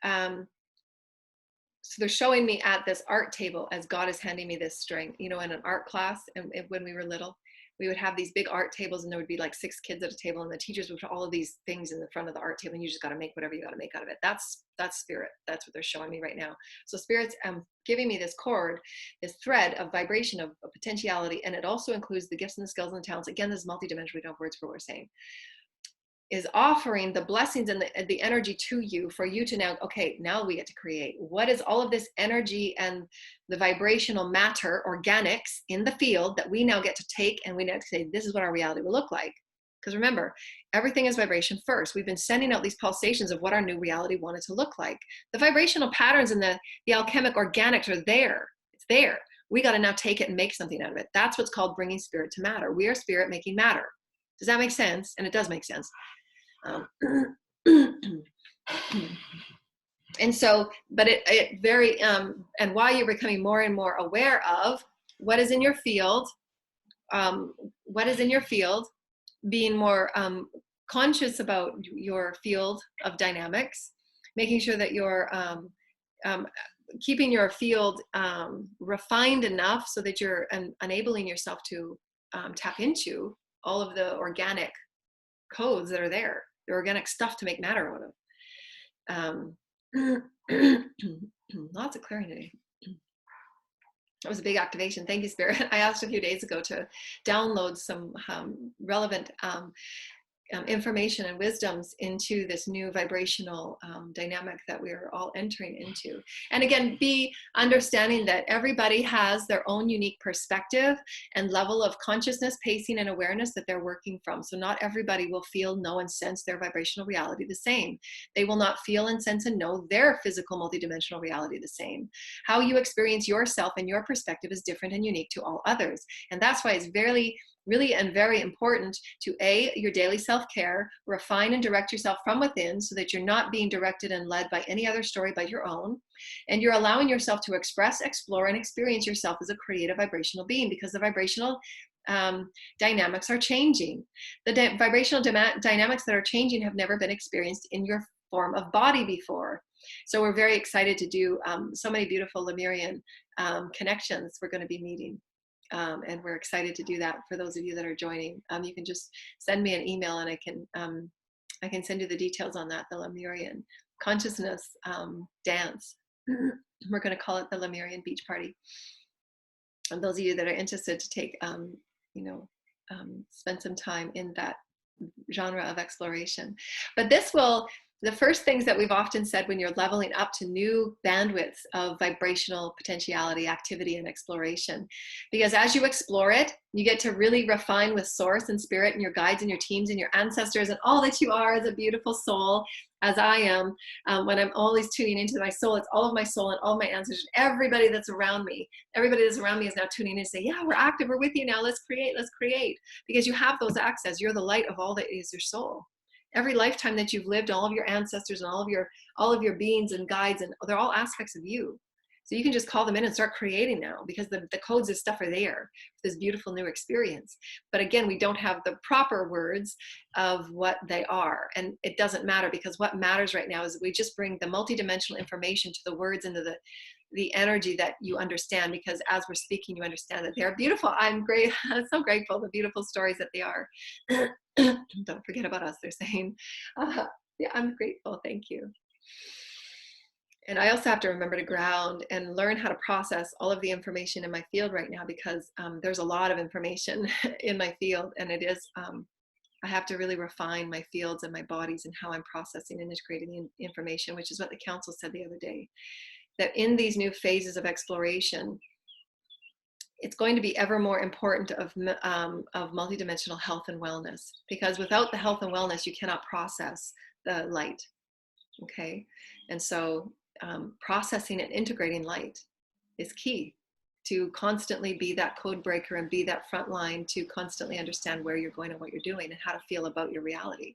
So they're showing me at this art table as God is handing me this string, you know, in an art class. And when we were little, we would have these big art tables, and there would be like 6 kids at a table, and the teachers would put all of these things in the front of the art table, and you just got to make whatever you got to make out of it. That's spirit. That's what they're showing me right now. So spirit's giving me this cord, this thread of vibration, of potentiality, and it also includes the gifts and the skills and the talents. Again, this is multidimensional. We don't have words for what we're saying. Is offering the blessings and the energy to you for you to now, okay, now we get to create. What is all of this energy and the vibrational matter, organics in the field that we now get to take, and we now to say, this is what our reality will look like. Because remember, everything is vibration first. We've been sending out these pulsations of what our new reality wanted to look like. The vibrational patterns and the alchemic organics are there. It's there. We got to now take it and make something out of it. That's what's called bringing spirit to matter. We are spirit making matter. Does that make sense? And it does make sense. And so, but it very, and while you're becoming more and more aware of what is in your field, being more conscious about your field of dynamics, making sure that you're keeping your field refined enough so that you're enabling yourself to tap into all of the organic codes that are there, the organic stuff to make matter out of. Lots of clearing today. That was a big activation. Thank you, Spirit. I asked a few days ago to download some relevant information and wisdoms into this new vibrational dynamic that we're all entering into. And again, be understanding that everybody has their own unique perspective and level of consciousness, pacing, and awareness that they're working from. So not everybody will feel, know, and sense their vibrational reality the same. They will not feel and sense and know their physical multidimensional reality the same. How you experience yourself and your perspective is different and unique to all others. And that's why it's really and very important to your daily self-care, refine and direct yourself from within so that you're not being directed and led by any other story but your own. And you're allowing yourself to express, explore, and experience yourself as a creative vibrational being, because the vibrational dynamics are changing. The vibrational dynamics that are changing have never been experienced in your form of body before. So we're very excited to do so many beautiful Lemurian connections we're going to be meeting. And we're excited to do that for those of you that are joining. You can just send me an email and I can send you the details on that, the Lemurian consciousness dance. We're going to call it the Lemurian Beach Party. And those of you that are interested to take, spend some time in that genre of exploration. But the first things that we've often said when you're leveling up to new bandwidths of vibrational potentiality, activity, and exploration, because as you explore it, you get to really refine with source and spirit and your guides and your teams and your ancestors and all that you are as a beautiful soul, as I am. When I'm always tuning into my soul, it's all of my soul and all of my ancestors, everybody that's around me. Everybody that's around me is now tuning in and say, yeah, we're active, we're with you now, let's create. Because you have those access, you're the light of all that is your soul. Every lifetime that you've lived, all of your ancestors and all of your beings and guides, and they're all aspects of you. So you can just call them in and start creating now, because the codes and stuff are there for this beautiful new experience. But again, we don't have the proper words of what they are. And it doesn't matter, because what matters right now is we just bring the multidimensional information to the words and to the energy that you understand, because as we're speaking, you understand that they are beautiful. I'm so grateful, the beautiful stories that they are. Don't forget about us, they're saying. Yeah, I'm grateful, thank you. And I also have to remember to ground and learn how to process all of the information in my field right now, because there's a lot of information in my field, and it is, I have to really refine my fields and my bodies and how I'm processing and integrating the information, which is what the council said the other day, that in these new phases of exploration, it's going to be ever more important of multidimensional health and wellness, because without the health and wellness, you cannot process the light. Okay. And so processing and integrating light is key to constantly be that code breaker and be that front line to constantly understand where you're going and what you're doing and how to feel about your reality.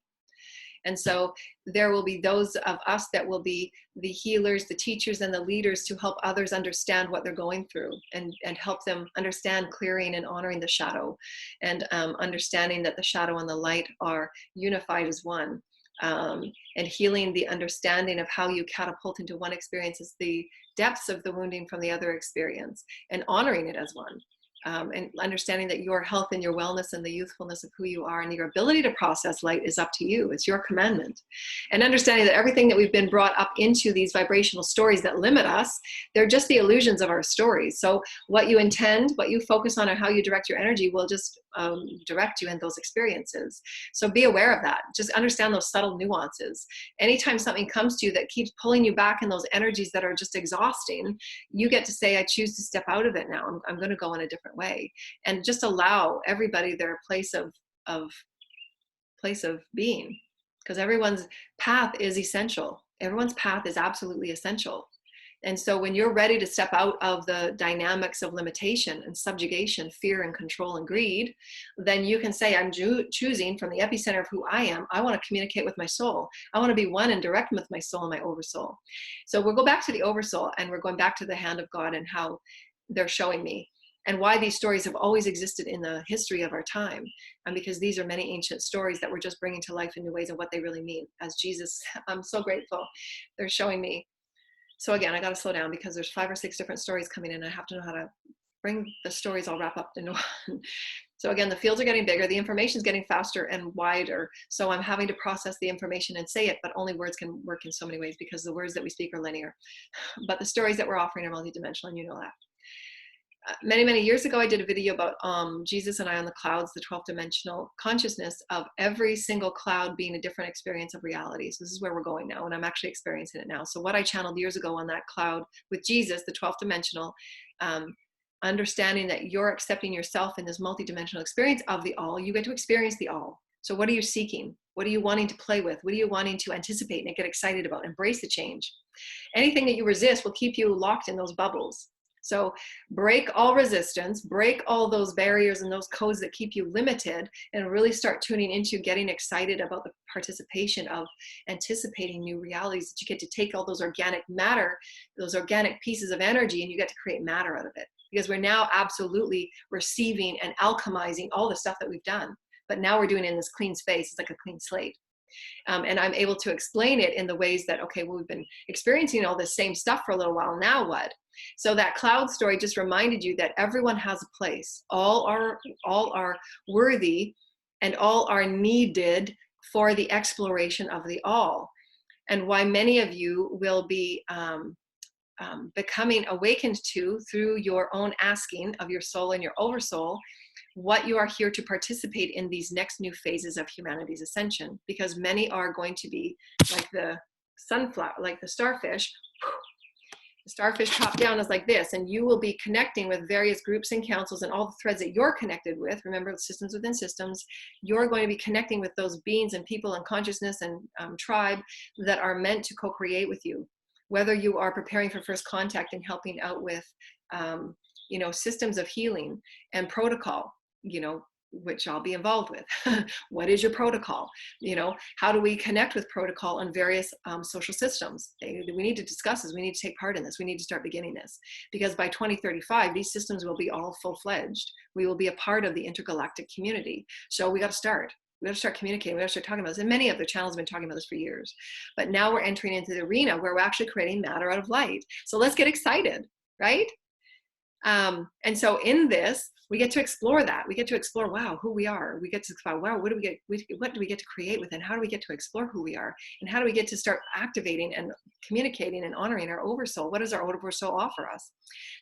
And so there will be those of us that will be the healers, the teachers, and the leaders to help others understand what they're going through and help them understand clearing and honoring the shadow, and understanding that the shadow and the light are unified as one. And healing the understanding of how you catapult into one experience as the depths of the wounding from the other experience, and honoring it as one. And understanding that your health and your wellness and the youthfulness of who you are and your ability to process light is up to you. It's your commandment. And understanding that everything that we've been brought up into these vibrational stories that limit us, they're just the illusions of our stories. So what you intend, what you focus on, and how you direct your energy will just direct you in those experiences. So be aware of that. Just understand those subtle nuances. Anytime something comes to you that keeps pulling you back in those energies that are just exhausting, you get to say, I choose to step out of it now. I'm going to go in a different way, and just allow everybody their place of being, because everyone's path is essential. Everyone's path is absolutely essential. And so when you're ready to step out of the dynamics of limitation and subjugation, fear and control and greed, then you can say, I'm choosing from the epicenter of who I am. I want to communicate with my soul. I want to be one and direct with my soul and my oversoul. So we'll go back to the oversoul, and we're going back to the hand of God and how they're showing me, and why these stories have always existed in the history of our time. And because these are many ancient stories that we're just bringing to life in new ways and what they really mean. As Jesus, I'm so grateful. They're showing me. So again, I got to slow down because there's 5 or 6 different stories coming in. I have to know how to bring the stories all wrap up into one. So again, the fields are getting bigger. The information is getting faster and wider. So I'm having to process the information and say it, but only words can work in so many ways because the words that we speak are linear. But the stories that we're offering are multidimensional, and you know that. Many, many years ago, I did a video about Jesus and I on the clouds, the 12th dimensional consciousness of every single cloud being a different experience of reality. So this is where we're going now, and I'm actually experiencing it now. So what I channeled years ago on that cloud with Jesus, the 12th dimensional, understanding that you're accepting yourself in this multidimensional experience of the all, you get to experience the all. So what are you seeking? What are you wanting to play with? What are you wanting to anticipate and get excited about? Embrace the change. Anything that you resist will keep you locked in those bubbles. So break all resistance, break all those barriers and those codes that keep you limited, and really start tuning into getting excited about the participation of anticipating new realities, that you get to take all those organic matter, those organic pieces of energy, and you get to create matter out of it. Because we're now absolutely receiving and alchemizing all the stuff that we've done. But now we're doing it in this clean space. It's like a clean slate. And I'm able to explain it in the ways that, okay, well, we've been experiencing all this same stuff for a little while. Now what? So that cloud story just reminded you that everyone has a place. All are worthy, and all are needed for the exploration of the all. And why many of you will be becoming awakened to, through your own asking of your soul and your oversoul, what you are here to participate in these next new phases of humanity's ascension. Because many are going to be like the sunflower, like the starfish. The starfish top down is like this, and you will be connecting with various groups and councils and all the threads that you're connected with. Remember, systems within systems. You're going to be connecting with those beings and people and consciousness and tribe that are meant to co-create with you. Whether you are preparing for first contact and helping out with, systems of healing and protocol, which I'll be involved with. What is your protocol? How do we connect with protocol on various social systems? We need to discuss this. We need to take part in this. We need to start beginning this, because by 2035, these systems will be all full-fledged. We will be a part of the intergalactic community. So we got to start. We got to start communicating. We got to start talking about this. And many of the channels have been talking about this for years. But now we're entering into the arena where we're actually creating matter out of light. So let's get excited, right? And so in this, we get to explore that. We get to explore, wow, who we are. We get to explore, wow, what do we get to create within? How do we get to explore who we are? And how do we get to start activating and communicating and honoring our oversoul? What does our oversoul offer us?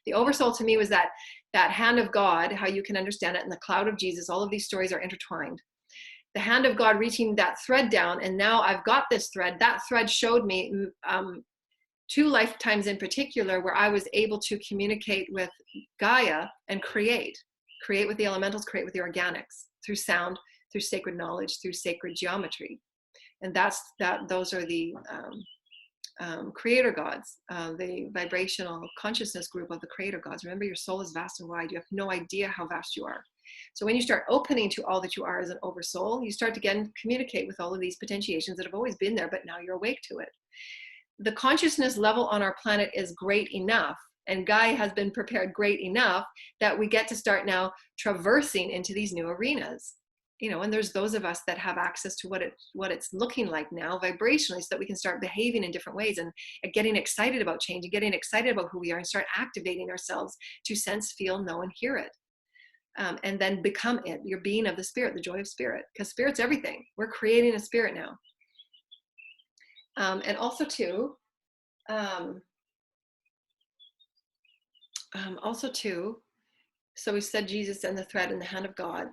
The oversoul to me was that hand of God, how you can understand it in the cloud of Jesus. All of these stories are intertwined. The hand of God reaching that thread down, and now I've got this thread. That thread showed me 2 lifetimes in particular where I was able to communicate with Gaia and create with the elementals, create with the organics, through sound, through sacred knowledge, through sacred geometry. And those are the creator gods, the vibrational consciousness group of the creator gods. Remember, your soul is vast and wide. You have no idea how vast you are. So when you start opening to all that you are as an oversoul, you start to again communicate with all of these potentiations that have always been there, but now you're awake to it. The consciousness level on our planet is great enough, and Gaia has been prepared great enough that we get to start now traversing into these new arenas. You know, and there's those of us that have access to what it's looking like now vibrationally, so that we can start behaving in different ways and getting excited about change and getting excited about who we are and start activating ourselves to sense, feel, know, and hear it. And then become it, your being of the spirit, the joy of spirit, because spirit's everything. We're creating a spirit now. And also too, so we said Jesus and the thread in the hand of God.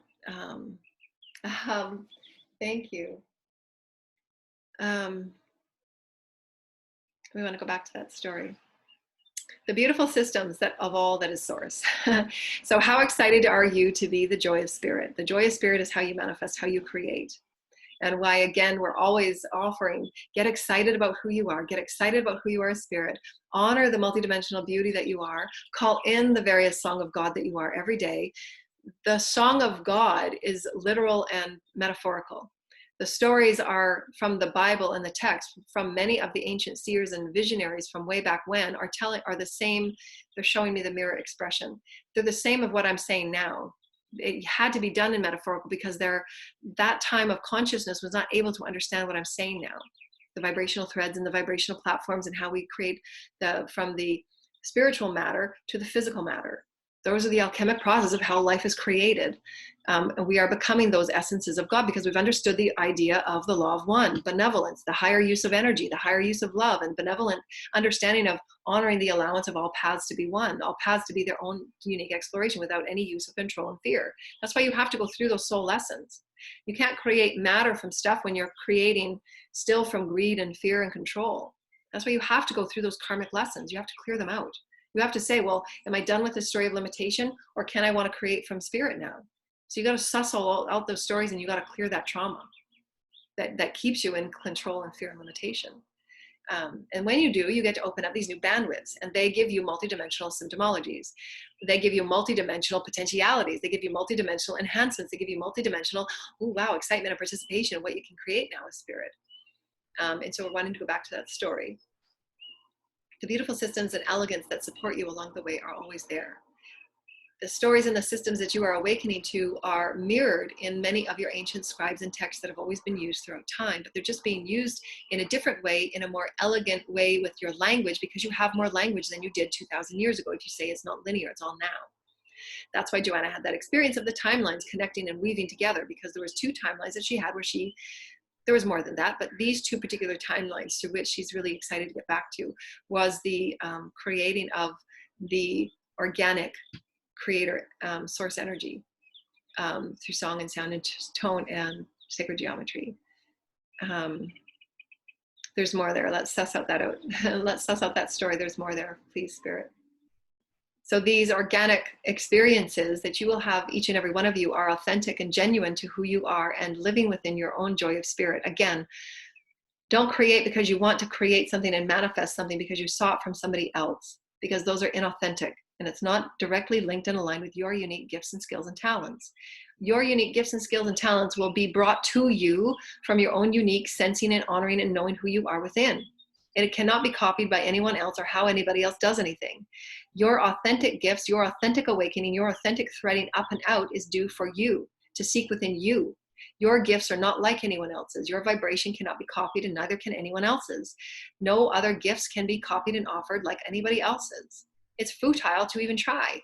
Thank you. We want to go back to that story. The beautiful systems that of all that is source. So how excited are you to be the joy of spirit? The joy of spirit is how you manifest, how you create. And why, again, we're always offering, get excited about who you are, get excited about who you are as spirit, honor the multidimensional beauty that you are, call in the various song of God that you are every day. The song of God is literal and metaphorical. The stories are from the Bible and the text, from many of the ancient seers and visionaries from way back when are the same. They're showing me the mirror expression. They're the same of what I'm saying now. It had to be done in metaphorical because that time of consciousness was not able to understand what I'm saying now. The vibrational threads and the vibrational platforms and how we create from the spiritual matter to the physical matter. Those are the alchemic process of how life is created. And we are becoming those essences of God because we've understood the idea of the law of one, benevolence, the higher use of energy, the higher use of love, and benevolent understanding of honoring the allowance of all paths to be one, all paths to be their own unique exploration without any use of control and fear. That's why you have to go through those soul lessons. You can't create matter from stuff when you're creating still from greed and fear and control. That's why you have to go through those karmic lessons. You have to clear them out. You have to say, well, am I done with this story of limitation, or can I want to create from spirit now? So you got to suss all out those stories, and you got to clear that trauma that keeps you in control and fear and limitation. And when you do, you get to open up these new bandwidths, and they give you multidimensional symptomologies. They give you multidimensional potentialities. They give you multidimensional enhancements. They give you multidimensional, oh wow, excitement and participation of what you can create now as spirit. And so we're wanting to go back to that story. The beautiful systems and elegance that support you along the way are always there. The stories and the systems that you are awakening to are mirrored in many of your ancient scribes and texts that have always been used throughout time, but they're just being used in a different way, in a more elegant way with your language, because you have more language than you did 2,000 years ago. If you say it's not linear, it's all now. That's why Joanna had that experience of the timelines connecting and weaving together, because there was 2 timelines that she had where there was more than that, but these 2 particular timelines to which she's really excited to get back to was the creating of the organic creator source energy through song and sound and tone and sacred geometry. There's more there. Let's suss out Let's suss out that story. There's more there, please, Spirit. So these organic experiences that you will have, each and every one of you, are authentic and genuine to who you are and living within your own joy of spirit. Again, don't create because you want to create something and manifest something because you saw it from somebody else, because those are inauthentic and it's not directly linked and aligned with your unique gifts and skills and talents. Your unique gifts and skills and talents will be brought to you from your own unique sensing and honoring and knowing who you are within. And it cannot be copied by anyone else or how anybody else does anything. Your authentic gifts, your authentic awakening, your authentic threading up and out is due for you to seek within you. Your gifts are not like anyone else's. Your vibration cannot be copied, and neither can anyone else's. No other gifts can be copied and offered like anybody else's. It's futile to even try.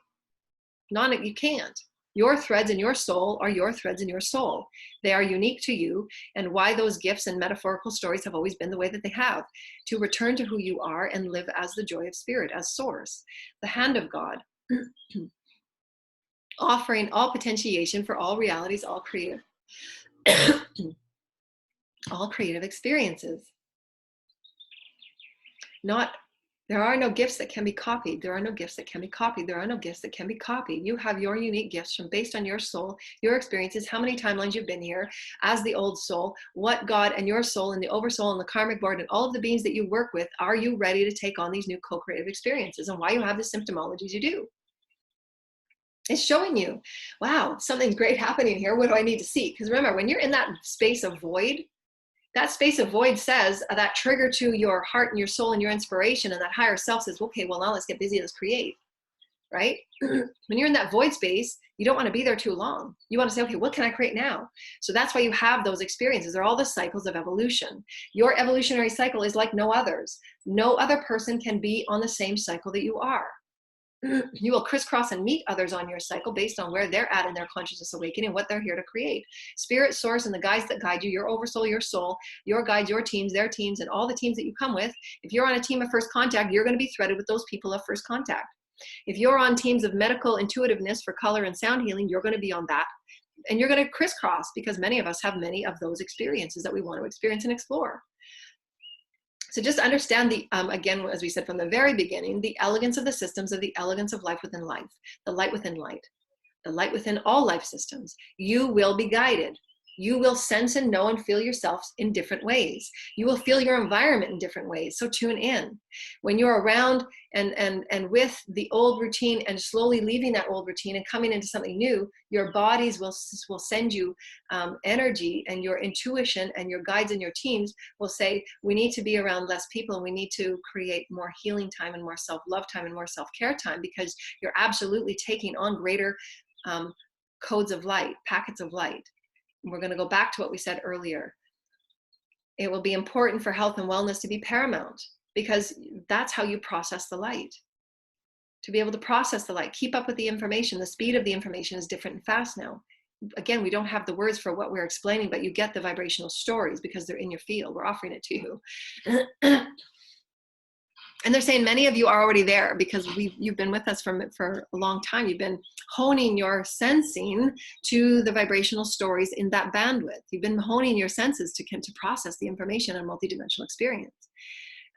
You can't. Your threads in your soul are your threads in your soul. They are unique to you, and why those gifts and metaphorical stories have always been the way that they have, to return to who you are and live as the joy of spirit, as source, the hand of God, offering all potentiation for all realities, all creative, all creative experiences. Not There are no gifts that can be copied. There are no gifts that can be copied. There are no gifts that can be copied. You have your unique gifts from based on your soul, your experiences, how many timelines you've been here as the old soul, what God and your soul and the oversoul and the karmic board and all of the beings that you work with, are you ready to take on these new co-creative experiences, and why you have the symptomologies you do. It's showing you, wow, something's great happening here. What do I need to see? Because remember, when you're in that space of void, that space of void says that trigger to your heart and your soul and your inspiration, and that higher self says, okay, well, now let's get busy, let's create, right? When you're in that void space, you don't want to be there too long. You want to say, okay, what can I create now? So that's why you have those experiences. They're all the cycles of evolution. Your evolutionary cycle is like no others. No other person can be on the same cycle that you are. You will crisscross and meet others on your cycle based on where they're at in their consciousness awakening, what they're here to create. Spirit, source, and the guides that guide you, your oversoul, your soul, your guides, your teams, their teams, and all the teams that you come with. If you're on a team of first contact, you're going to be threaded with those people of first contact. If you're on teams of medical intuitiveness for color and sound healing, you're going to be on that. And you're going to crisscross, because many of us have many of those experiences that we want to experience and explore. So just understand the, again, as we said from the very beginning, the elegance of the systems, of the elegance of life within life, the light within light, the light within all life systems. You will be guided. You will sense and know and feel yourself in different ways. You will feel your environment in different ways. So tune in. When you're around and with the old routine and slowly leaving that old routine and coming into something new, your bodies will send you energy, and your intuition and your guides and your teams will say, we need to be around less people, and we need to create more healing time and more self-love time and more self-care time, because you're absolutely taking on greater codes of light, packets of light. We're going to go back to what we said earlier. It will be important for health and wellness to be paramount, because that's how you process the light. To be able to process the light, keep up with the information. The speed of the information is different and fast now. Again, we don't have the words for what we're explaining, but you get the vibrational stories because they're in your field. We're offering it to you. And they're saying many of you are already there, because you've been with us for a long time. You've been honing your sensing to the vibrational stories in that bandwidth. You've been honing your senses to process the information on multidimensional experience.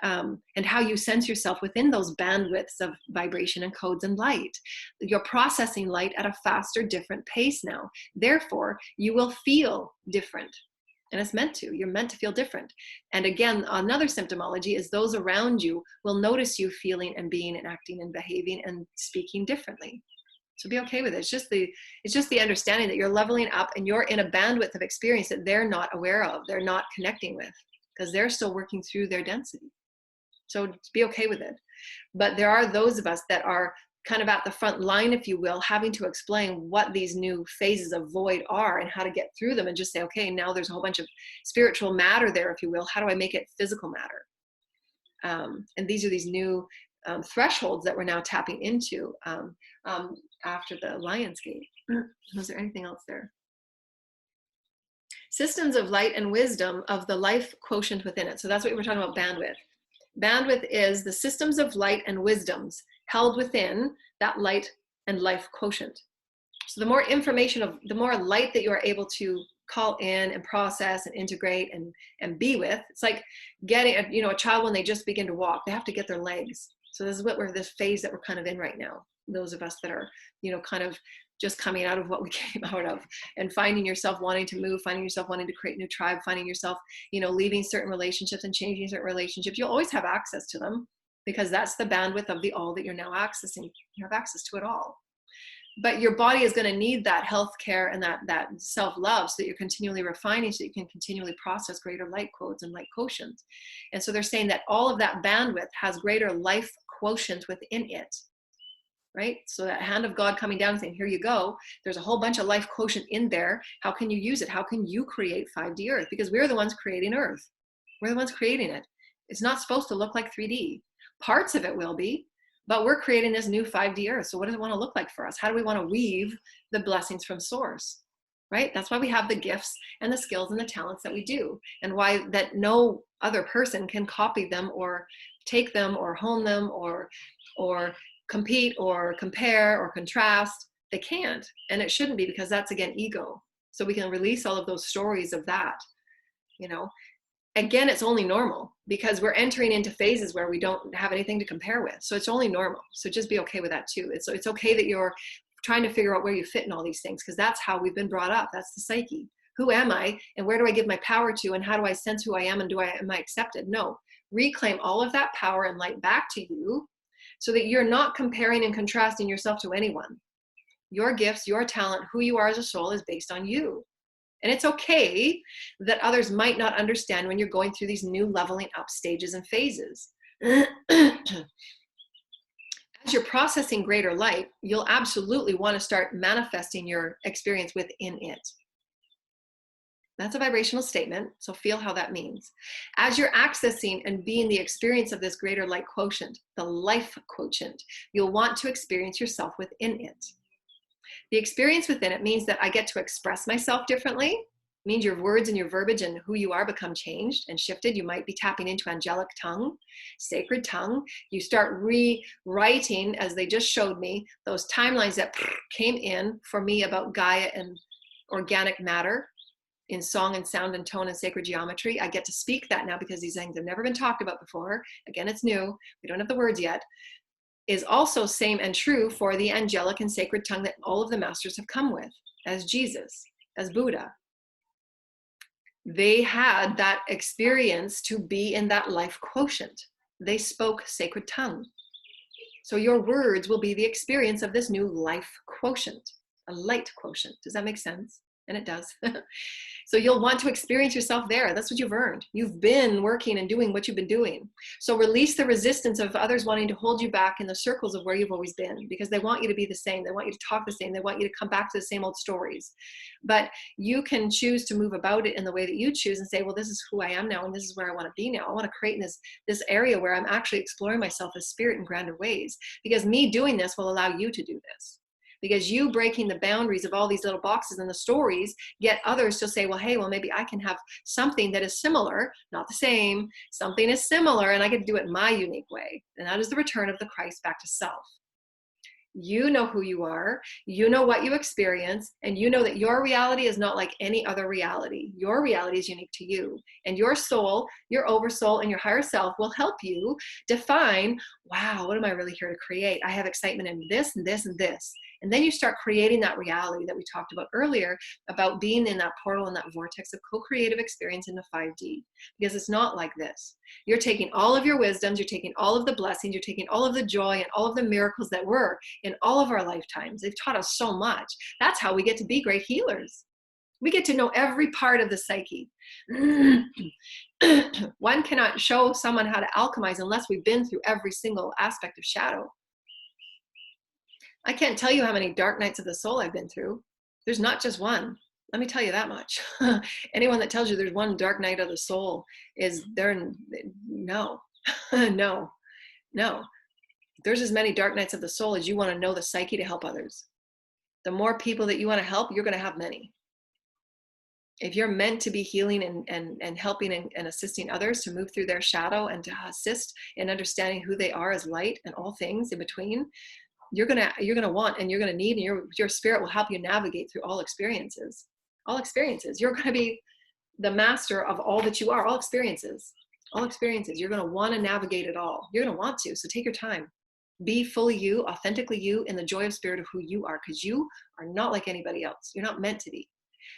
And how you sense yourself within those bandwidths of vibration and codes and light. You're processing light at a faster, different pace now. Therefore, you will feel different. And it's meant to. You're meant to feel different. And again, another symptomology is those around you will notice you feeling and being and acting and behaving and speaking differently. So be okay with it. It's just the understanding that you're leveling up and you're in a bandwidth of experience that they're not aware of, they're not connecting with, because they're still working through their density. So be okay with it. But there are those of us that are kind of at the front line, if you will, having to explain what these new phases of void are and how to get through them, and just say, okay, now there's a whole bunch of spiritual matter there, if you will. How do I make it physical matter? And these are these new thresholds that we're now tapping into after the Lion's Gate. Was there anything else there? Systems of light and wisdom of the life quotient within it. So that's what we were talking about, bandwidth. Bandwidth is the systems of light and wisdoms held within that light and life quotient. So the more information, the more light that you are able to call in and process and integrate and be with. It's like getting a child when they just begin to walk. They have to get their legs. So this is this phase that we're kind of in right now. Those of us that are kind of just coming out of what we came out of, and finding yourself wanting to move, finding yourself wanting to create a new tribe, finding yourself leaving certain relationships and changing certain relationships. You'll always have access to them, because that's the bandwidth of the all that you're now accessing. You have access to it all. But your body is going to need that health care and that self-love, so that you're continually refining, so you can continually process greater light codes and light quotients. And so they're saying that all of that bandwidth has greater life quotient within it, right? So that hand of God coming down and saying, here you go. There's a whole bunch of life quotient in there. How can you use it? How can you create 5D Earth? Because we're the ones creating Earth. We're the ones creating it. It's not supposed to look like 3D. Parts of it will be, but we're creating this new 5D Earth. So what does it want to look like for us? How do we want to weave the blessings from source, right? That's why we have the gifts and the skills and the talents that we do, and why that no other person can copy them or take them or hone them or compete or compare or contrast. They can't, and it shouldn't be, because that's, again, ego. So we can release all of those stories of that, again, it's only normal because we're entering into phases where we don't have anything to compare with. So it's only normal. So just be okay with that too. It's okay that you're trying to figure out where you fit in all these things, because that's how we've been brought up. That's the psyche. Who am I, and where do I give my power to, and how do I sense who I am, and am I accepted? No, reclaim all of that power and light back to you so that you're not comparing and contrasting yourself to anyone. Your gifts, your talent, who you are as a soul is based on you. And it's okay that others might not understand when you're going through these new leveling up stages and phases. As you're processing greater light, you'll absolutely want to start manifesting your experience within it. That's a vibrational statement, so feel how that means. As you're accessing and being the experience of this greater light quotient, the life quotient, you'll want to experience yourself within it. The experience within it means that I get to express myself differently. It means your words and your verbiage and who you are become changed and shifted. You might be tapping into angelic tongue, sacred tongue. You start rewriting, as they just showed me, those timelines that came in for me about Gaia and organic matter in song and sound and tone and sacred geometry. I get to speak that now because these things have never been talked about before. Again, it's new. We don't have the words yet. Is also same and true for the angelic and sacred tongue that all of the masters have come with, as Jesus, as Buddha. They had that experience to be in that life quotient. They spoke sacred tongue. So your words will be the experience of this new life quotient, a light quotient. Does that make sense? And it does. So you'll want to experience yourself there. That's what you've earned. You've been working and doing what you've been doing. So release the resistance of others wanting to hold you back in the circles of where you've always been, because they want you to be the same. They want you to talk the same. They want you to come back to the same old stories. But you can choose to move about it in the way that you choose and say, well, this is who I am now, and this is where I want to be now. I want to create this area where I'm actually exploring myself as spirit in grander ways, because me doing this will allow you to do this. Because you breaking the boundaries of all these little boxes and the stories get others to say, well, hey, well, maybe I can have something that is similar, not the same, something is similar, and I get to do it my unique way. And that is the return of the Christ back to self. You know who you are, you know what you experience, and you know that your reality is not like any other reality. Your reality is unique to you. And your soul, your oversoul, and your higher self will help you define, wow, what am I really here to create? I have excitement in this and this and this. And then you start creating that reality that we talked about earlier, about being in that portal and that vortex of co-creative experience into 5D. Because it's not like this. You're taking all of your wisdoms, you're taking all of the blessings, you're taking all of the joy and all of the miracles that were in all of our lifetimes. They've taught us so much. That's how we get to be great healers. We get to know every part of the psyche. One cannot show someone how to alchemize unless we've been through every single aspect of shadow. I can't tell you how many dark nights of the soul I've been through. There's not just one. Let me tell you that much. Anyone that tells you there's one dark night of the soul is there. No, no, no. There's as many dark nights of the soul as you want to know the psyche to help others. The more people that you want to help, you're going to have many. If you're meant to be healing and helping and assisting others to move through their shadow and to assist in understanding who they are as light and all things in between, you're gonna want and you're gonna need, and your spirit will help you navigate through all experiences. All experiences. You're gonna be the master of all that you are. All experiences. All experiences. You're gonna want to navigate it all. You're gonna want to. So take your time. Be fully you, authentically you, in the joy of spirit of who you are, because you are not like anybody else. You're not meant to be.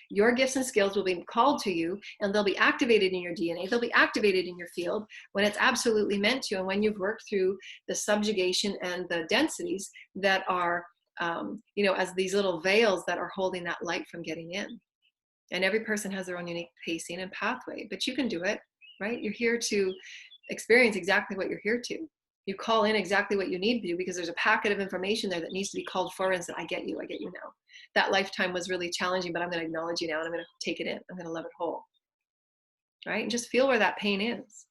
Your gifts and skills will be called to you, and they'll be activated in your DNA. They'll be activated in your field when it's absolutely meant to, and when you've worked through the subjugation and the densities that are, as these little veils that are holding that light from getting in. And every person has their own unique pacing and pathway, but you can do it, right? You're here to experience exactly what you're here to. You call in exactly what you need to do, because there's a packet of information there that needs to be called for and said, I get you now. That lifetime was really challenging, but I'm going to acknowledge you now, and I'm going to take it in. I'm going to love it whole. Right? And just feel where that pain is.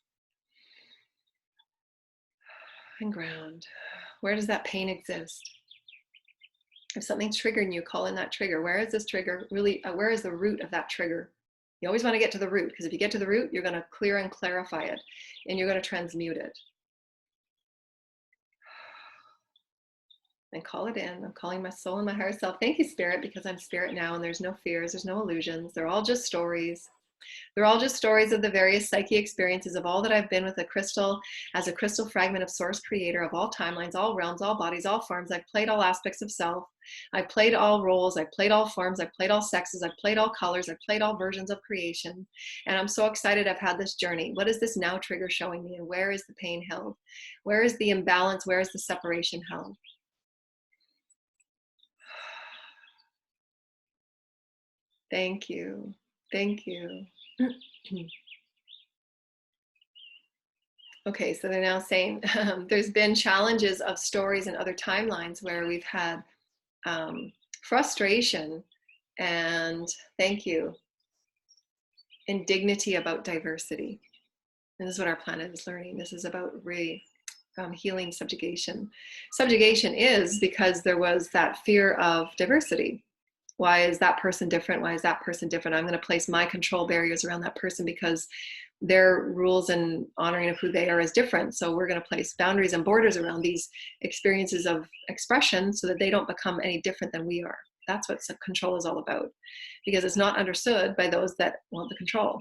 And ground. Where does that pain exist? If something's triggering you, call in that trigger. Where is this trigger? Really, where is the root of that trigger? You always want to get to the root, because if you get to the root, you're going to clear and clarify it, and you're going to transmute it. And call it in. I'm calling my soul and my higher self. Thank you, Spirit, because I'm Spirit now, and there's no fears, there's no illusions. They're all just stories. They're all just stories of the various psyche experiences of all that I've been with a crystal, as a crystal fragment of source creator of all timelines, all realms, all bodies, all forms. I've played all aspects of self. I've played all roles. I've played all forms. I've played all sexes. I've played all colors. I've played all versions of creation. And I'm so excited I've had this journey. What is this now trigger showing me? And where is the pain held? Where is the imbalance? Where is the separation held? Thank you. Thank you. Okay, so they're now saying there's been challenges of stories in other timelines where we've had frustration and, thank you, indignity about diversity. And this is what our planet is learning. This is about healing subjugation. Subjugation is because there was that fear of diversity. Why is that person different? Why is that person different? I'm going to place my control barriers around that person because their rules and honoring of who they are is different. So we're going to place boundaries and borders around these experiences of expression so that they don't become any different than we are. That's what control is all about, because it's not understood by those that want the control.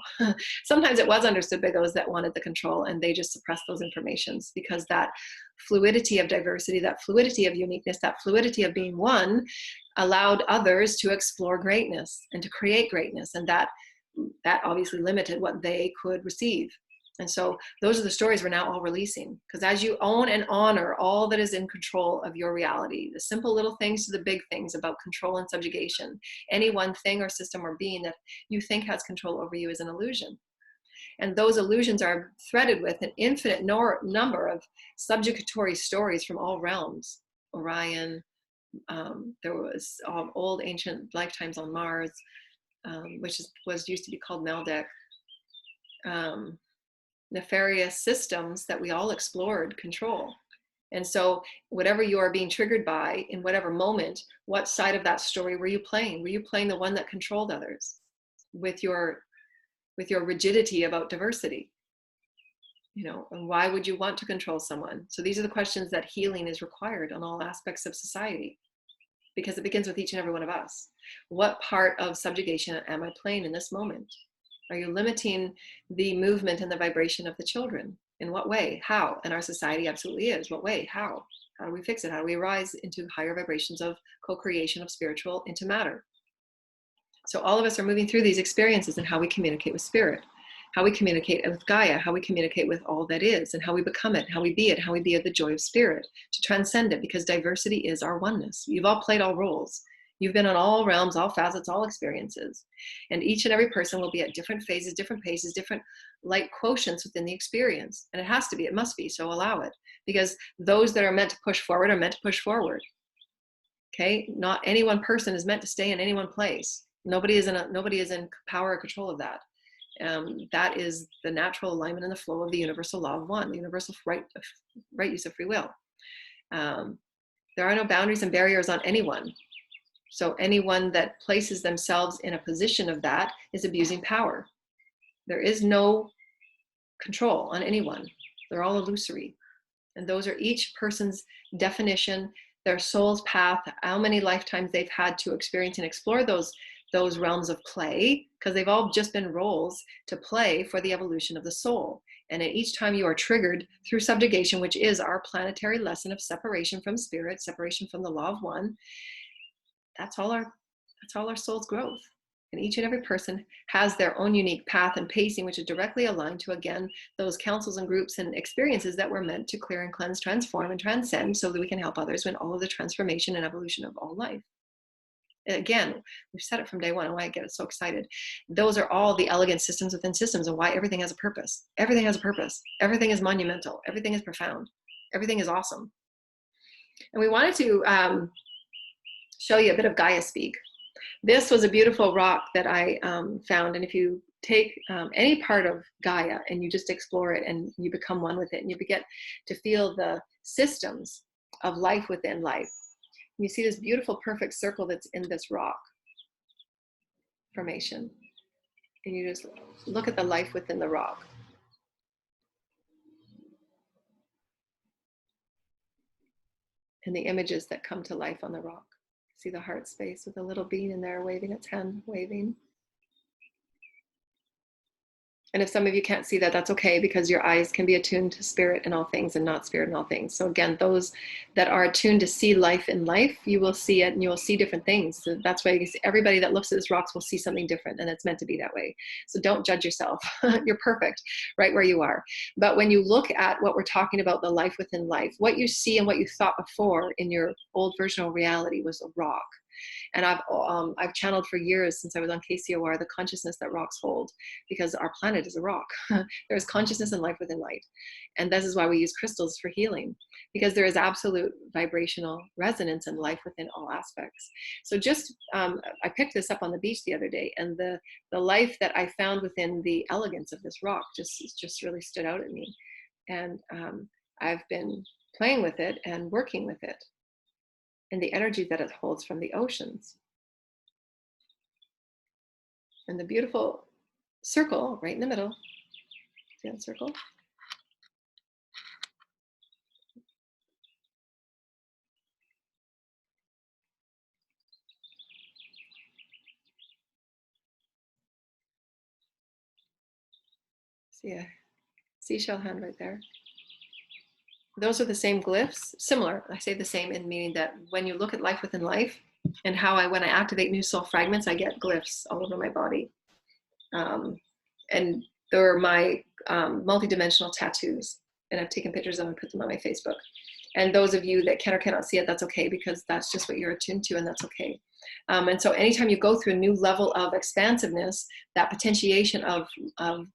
Sometimes it was understood by those that wanted the control, and they just suppressed those informations, because that fluidity of diversity, that fluidity of uniqueness, that fluidity of being one allowed others to explore greatness and to create greatness. And that obviously limited what they could receive. And so those are the stories we're now all releasing, because as you own and honor all that is in control of your reality, the simple little things to the big things about control and subjugation, any one thing or system or being that you think has control over you is an illusion. And those illusions are threaded with an infinite number of subjugatory stories from all realms. Orion, there was old ancient lifetimes on Mars, which was used to be called Maldek. Nefarious systems that we all explored control. And so whatever you are being triggered by in whatever moment, what side of that story were you playing? Were you playing the one that controlled others with your rigidity about diversity? And why would you want to control someone? So these are the questions that healing is required on all aspects of society, because it begins with each and every one of us. What part of subjugation am I playing in this moment? Are you limiting the movement and the vibration of the children? In what way? How? And our society absolutely is. What way? How? How do we fix it? How do we rise into higher vibrations of co-creation of spiritual into matter? So all of us are moving through these experiences and how we communicate with spirit, how we communicate with Gaia, how we communicate with all that is, and how we become it, how we be it, how we be the joy of spirit, to transcend it, because diversity is our oneness. You've all played all roles. You've been on all realms, all facets, all experiences. And each and every person will be at different phases, different paces, different light quotients within the experience. And it has to be, it must be, so allow it. Because those that are meant to push forward are meant to push forward. Okay? Not any one person is meant to stay in any one place. Nobody is in power or control of that. That is the natural alignment and the flow of the universal law of one, the universal right use of free will. There are no boundaries and barriers on anyone. So anyone that places themselves in a position of that is abusing power. There is no control on anyone. They're all illusory. And those are each person's definition, their soul's path, how many lifetimes they've had to experience and explore those realms of play, because they've all just been roles to play for the evolution of the soul. And at each time you are triggered through subjugation, which is our planetary lesson of separation from spirit, separation from the law of one, that's all our soul's growth. And each and every person has their own unique path and pacing, which is directly aligned to, again, those councils and groups and experiences that were meant to clear and cleanse, transform and transcend, so that we can help others in all of the transformation and evolution of all life. Again, we've said it from day one, and why I get so excited. Those are all the elegant systems within systems, and why everything has a purpose. Everything has a purpose. Everything is monumental. Everything is profound. Everything is awesome. And we wanted to show you a bit of Gaia speak. This was a beautiful rock that I found, and if you take any part of Gaia and you just explore it and you become one with it, and you get to feel the systems of life within life, you see this beautiful perfect circle that's in this rock formation, and you just look at the life within the rock. And the images that come to life on the rock. See the heart space with a little bean in there waving its hand, waving. And if some of you can't see that, that's okay, because your eyes can be attuned to spirit in all things and not spirit in all things. So again, those that are attuned to see life in life, you will see it and you will see different things. So that's why you see everybody that looks at this rocks will see something different, and it's meant to be that way. So don't judge yourself. You're perfect right where you are. But when you look at what we're talking about, the life within life, what you see and what you thought before in your old version of reality was a rock. And I've channeled for years since I was on KCOR the consciousness that rocks hold, because our planet is a rock. There is consciousness and life within light. And this is why we use crystals for healing, because there is absolute vibrational resonance and life within all aspects. So just, I picked this up on the beach the other day, and the life that I found within the elegance of this rock just really stood out at me. And I've been playing with it and working with it, and the energy that it holds from the oceans. And the beautiful circle right in the middle. See that circle? See a seashell hand right there. Those are the same glyphs, similar. I say the same in meaning that when you look at life within life, and how when I activate new soul fragments, I get glyphs all over my body. And they're my multidimensional tattoos. And I've taken pictures of them and put them on my Facebook. And those of you that can or cannot see it, that's okay, because that's just what you're attuned to, and that's okay. And so anytime you go through a new level of expansiveness, that potentiation of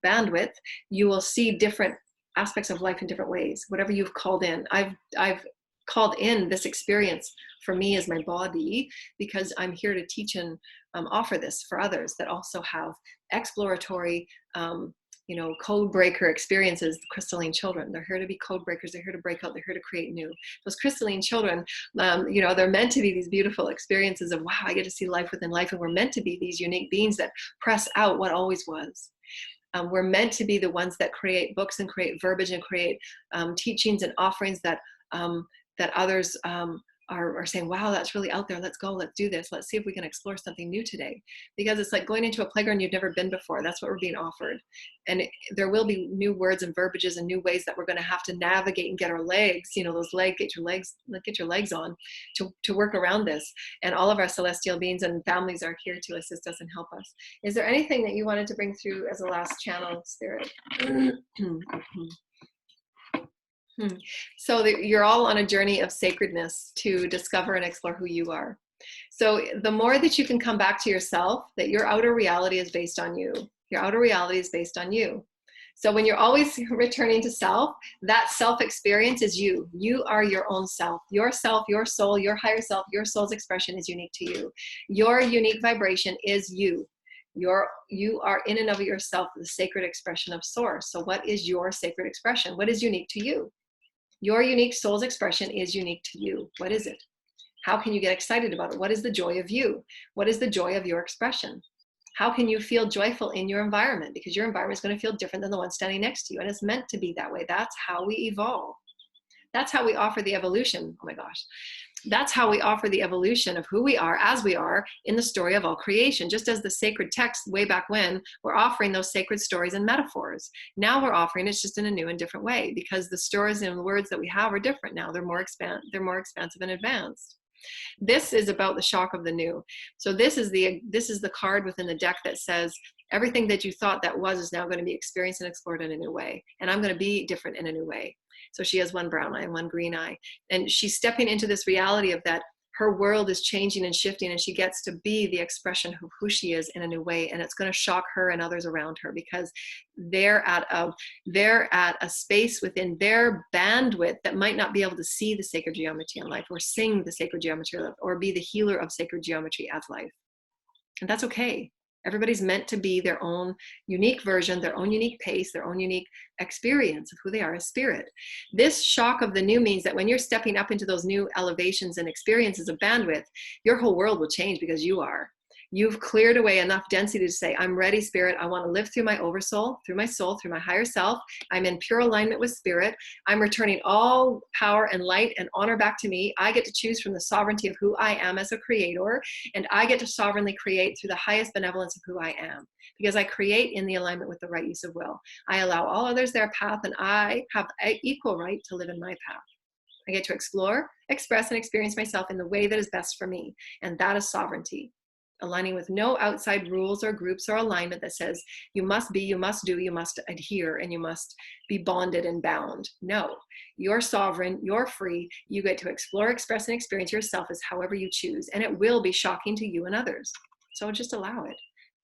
bandwidth, you will see different aspects of life in different ways, whatever you've called in. I've called in this experience for me as my body, because I'm here to teach and offer this for others that also have exploratory, code breaker experiences. Crystalline children, they're here to be code breakers. They're here to break out. They're here to create new. Those crystalline children, they're meant to be these beautiful experiences of, wow, I get to see life within life. And we're meant to be these unique beings that press out what always was. We're meant to be the ones that create books and create verbiage and create teachings and offerings that others are saying, wow, that's really out there. Let's go. Let's do this. Let's see if we can explore something new today. Because it's like going into a playground you've never been before. That's what we're being offered. And there will be new words and verbiages and new ways that we're going to have to navigate and get our legs, those legs, get your legs on to work around this. And all of our celestial beings and families are here to assist us and help us. Is there anything that you wanted to bring through as a last channel, Spirit? So you're all on a journey of sacredness to discover and explore who you are. So the more that you can come back to yourself, that your outer reality is based on you. Your outer reality is based on you. So when you're always returning to self, that self experience is you. You are your own self. Your self, your soul, your higher self, your soul's expression is unique to you. Your unique vibration is you. You are in and of yourself the sacred expression of source. So what is your sacred expression? What is unique to you? Your unique soul's expression is unique to you. What is it? How can you get excited about it? What is the joy of you? What is the joy of your expression? How can you feel joyful in your environment? Because your environment is going to feel different than the one standing next to you. And it's meant to be that way. That's how we evolve. That's how we offer the evolution. Oh my gosh. That's how we offer the evolution of who we are as we are in the story of all creation. Just as the sacred text way back when, we're offering those sacred stories and metaphors. Now we're offering it's just in a new and different way, because the stories and words that we have are different now. They're more expansive and advanced. This is about the shock of the new. So this is the card within the deck that says everything that you thought that was is now going to be experienced and explored in a new way. And I'm going to be different in a new way. So she has one brown eye and one green eye. And she's stepping into this reality of that her world is changing and shifting, and she gets to be the expression of who she is in a new way. And it's going to shock her and others around her, because they're at a space within their bandwidth that might not be able to see the sacred geometry in life, or sing the sacred geometry of life, or be the healer of sacred geometry as life. And that's okay. Everybody's meant to be their own unique version, their own unique pace, their own unique experience of who they are as spirit. This shock of the new means that when you're stepping up into those new elevations and experiences of bandwidth, your whole world will change, because you are. You've cleared away enough density to say, I'm ready, Spirit. I want to live through my oversoul, through my soul, through my higher self. I'm in pure alignment with Spirit. I'm returning all power and light and honor back to me. I get to choose from the sovereignty of who I am as a creator, and I get to sovereignly create through the highest benevolence of who I am, because I create in the alignment with the right use of will. I allow all others their path, and I have an equal right to live in my path. I get to explore, express, and experience myself in the way that is best for me, and that is sovereignty. Aligning with no outside rules or groups or alignment that says you must be, you must do, you must adhere, and you must be bonded and bound. No, you're sovereign, you're free. You get to explore, express, and experience yourself as however you choose, and it will be shocking to you and others. So just allow it.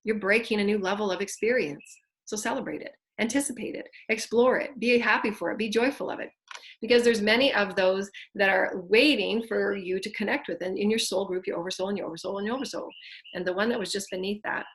You're breaking a new level of experience. So celebrate it, anticipate it, explore it, be happy for it, be joyful of it. Because there's many of those that are waiting for you to connect with, and in your soul group, your oversoul and your oversoul and your oversoul. And the one that was just beneath that,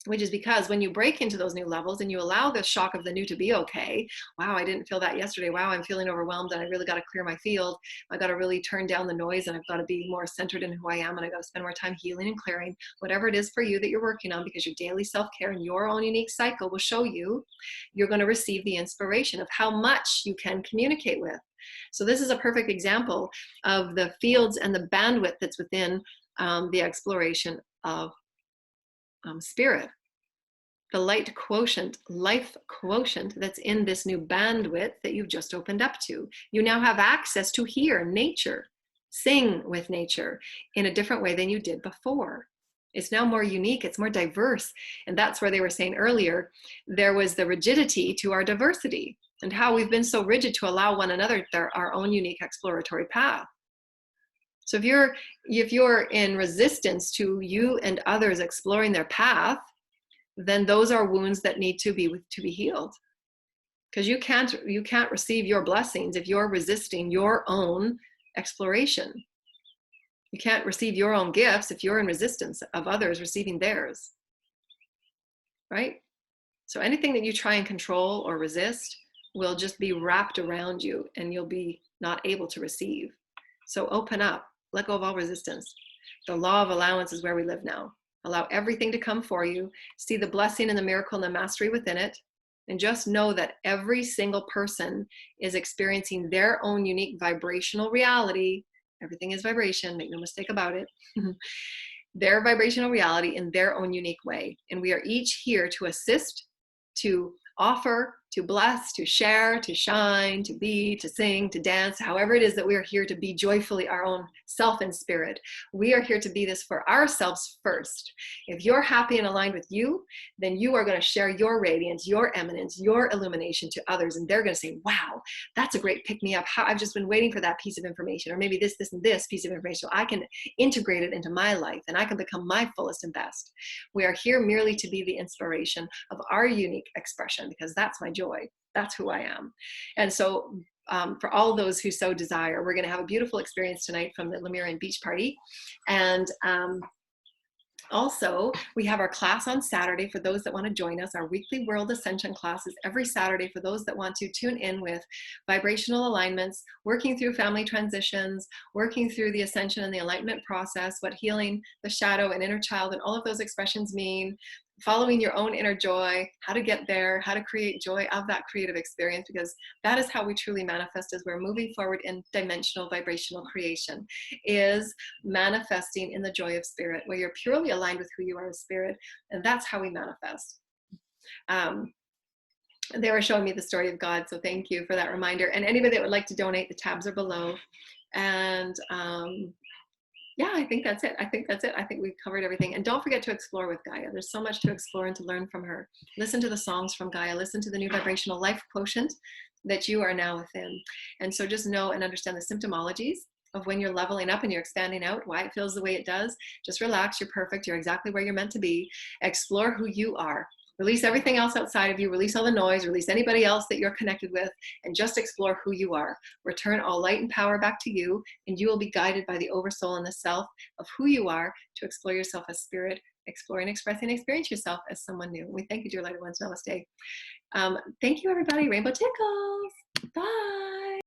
which is because when you break into those new levels and you allow the shock of the new to be okay, wow, I didn't feel that yesterday. Wow, I'm feeling overwhelmed and I really got to clear my field. I got to really turn down the noise, and I've got to be more centered in who I am, and I got to spend more time healing and clearing, whatever it is for you that you're working on, because your daily self-care and your own unique cycle will show you, you're going to receive the inspiration of how much you can communicate with. So this is a perfect example of the fields and the bandwidth that's within the exploration of spirit, the light quotient, life quotient that's in this new bandwidth that you've just opened up to. You now have access to hear nature, sing with nature in a different way than you did before. It's now more unique, it's more diverse. And that's where they were saying earlier, there was the rigidity to our diversity, and how we've been so rigid to allow one another our own unique exploratory path. So if you're in resistance to you and others exploring their path, then those are wounds that need to be healed. Because you can't receive your blessings if you're resisting your own exploration. You can't receive your own gifts if you're in resistance of others receiving theirs. Right? So anything that you try and control or resist will just be wrapped around you, and you'll be not able to receive. So open up. Let go of all resistance. The law of allowance is where we live now. Allow everything to come for you. See the blessing and the miracle and the mastery within it. And just know that every single person is experiencing their own unique vibrational reality. Everything is vibration, make no mistake about it. Their vibrational reality in their own unique way. And we are each here to assist, to offer, to bless, to share, to shine, to be, to sing, to dance, however it is that we are here to be joyfully our own self and spirit. We are here to be this for ourselves first. If you're happy and aligned with you, then you are going to share your radiance, your eminence, your illumination to others, and they're going to say, wow, that's a great pick-me-up. I've just been waiting for that piece of information, or maybe this, and this piece of information, so I can integrate it into my life, and I can become my fullest and best. We are here merely to be the inspiration of our unique expression, because that's my joy. That's who I am. And so for all those who so desire, we're going to have a beautiful experience tonight from the Lemurian Beach Party. And also, we have our class on Saturday for those that want to join us, our weekly World Ascension Classes every Saturday for those that want to tune in with vibrational alignments, working through family transitions, working through the ascension and the enlightenment process, what healing the shadow and inner child and all of those expressions mean, following your own inner joy, how to get there, how to create joy of that creative experience, because that is how we truly manifest as we're moving forward in dimensional vibrational creation, is manifesting in the joy of spirit, where you're purely aligned with who you are as spirit, and that's how we manifest. They were showing me the story of God, so thank you for that reminder. And anybody that would like to donate, the tabs are below. And yeah, I think that's it. I think we've covered everything. And don't forget to explore with Gaia. There's so much to explore and to learn from her. Listen to the songs from Gaia. Listen to the new vibrational life quotient that you are now within. And so just know and understand the symptomologies of when you're leveling up and you're expanding out, why it feels the way it does. Just relax. You're perfect. You're exactly where you're meant to be. Explore who you are. Release everything else outside of you. Release all the noise. Release anybody else that you're connected with, and just explore who you are. Return all light and power back to you, and you will be guided by the oversoul and the self of who you are to explore yourself as spirit, exploring, expressing, experience yourself as someone new. We thank you, dear lighted ones. Namaste. Thank you, everybody. Rainbow tickles. Bye.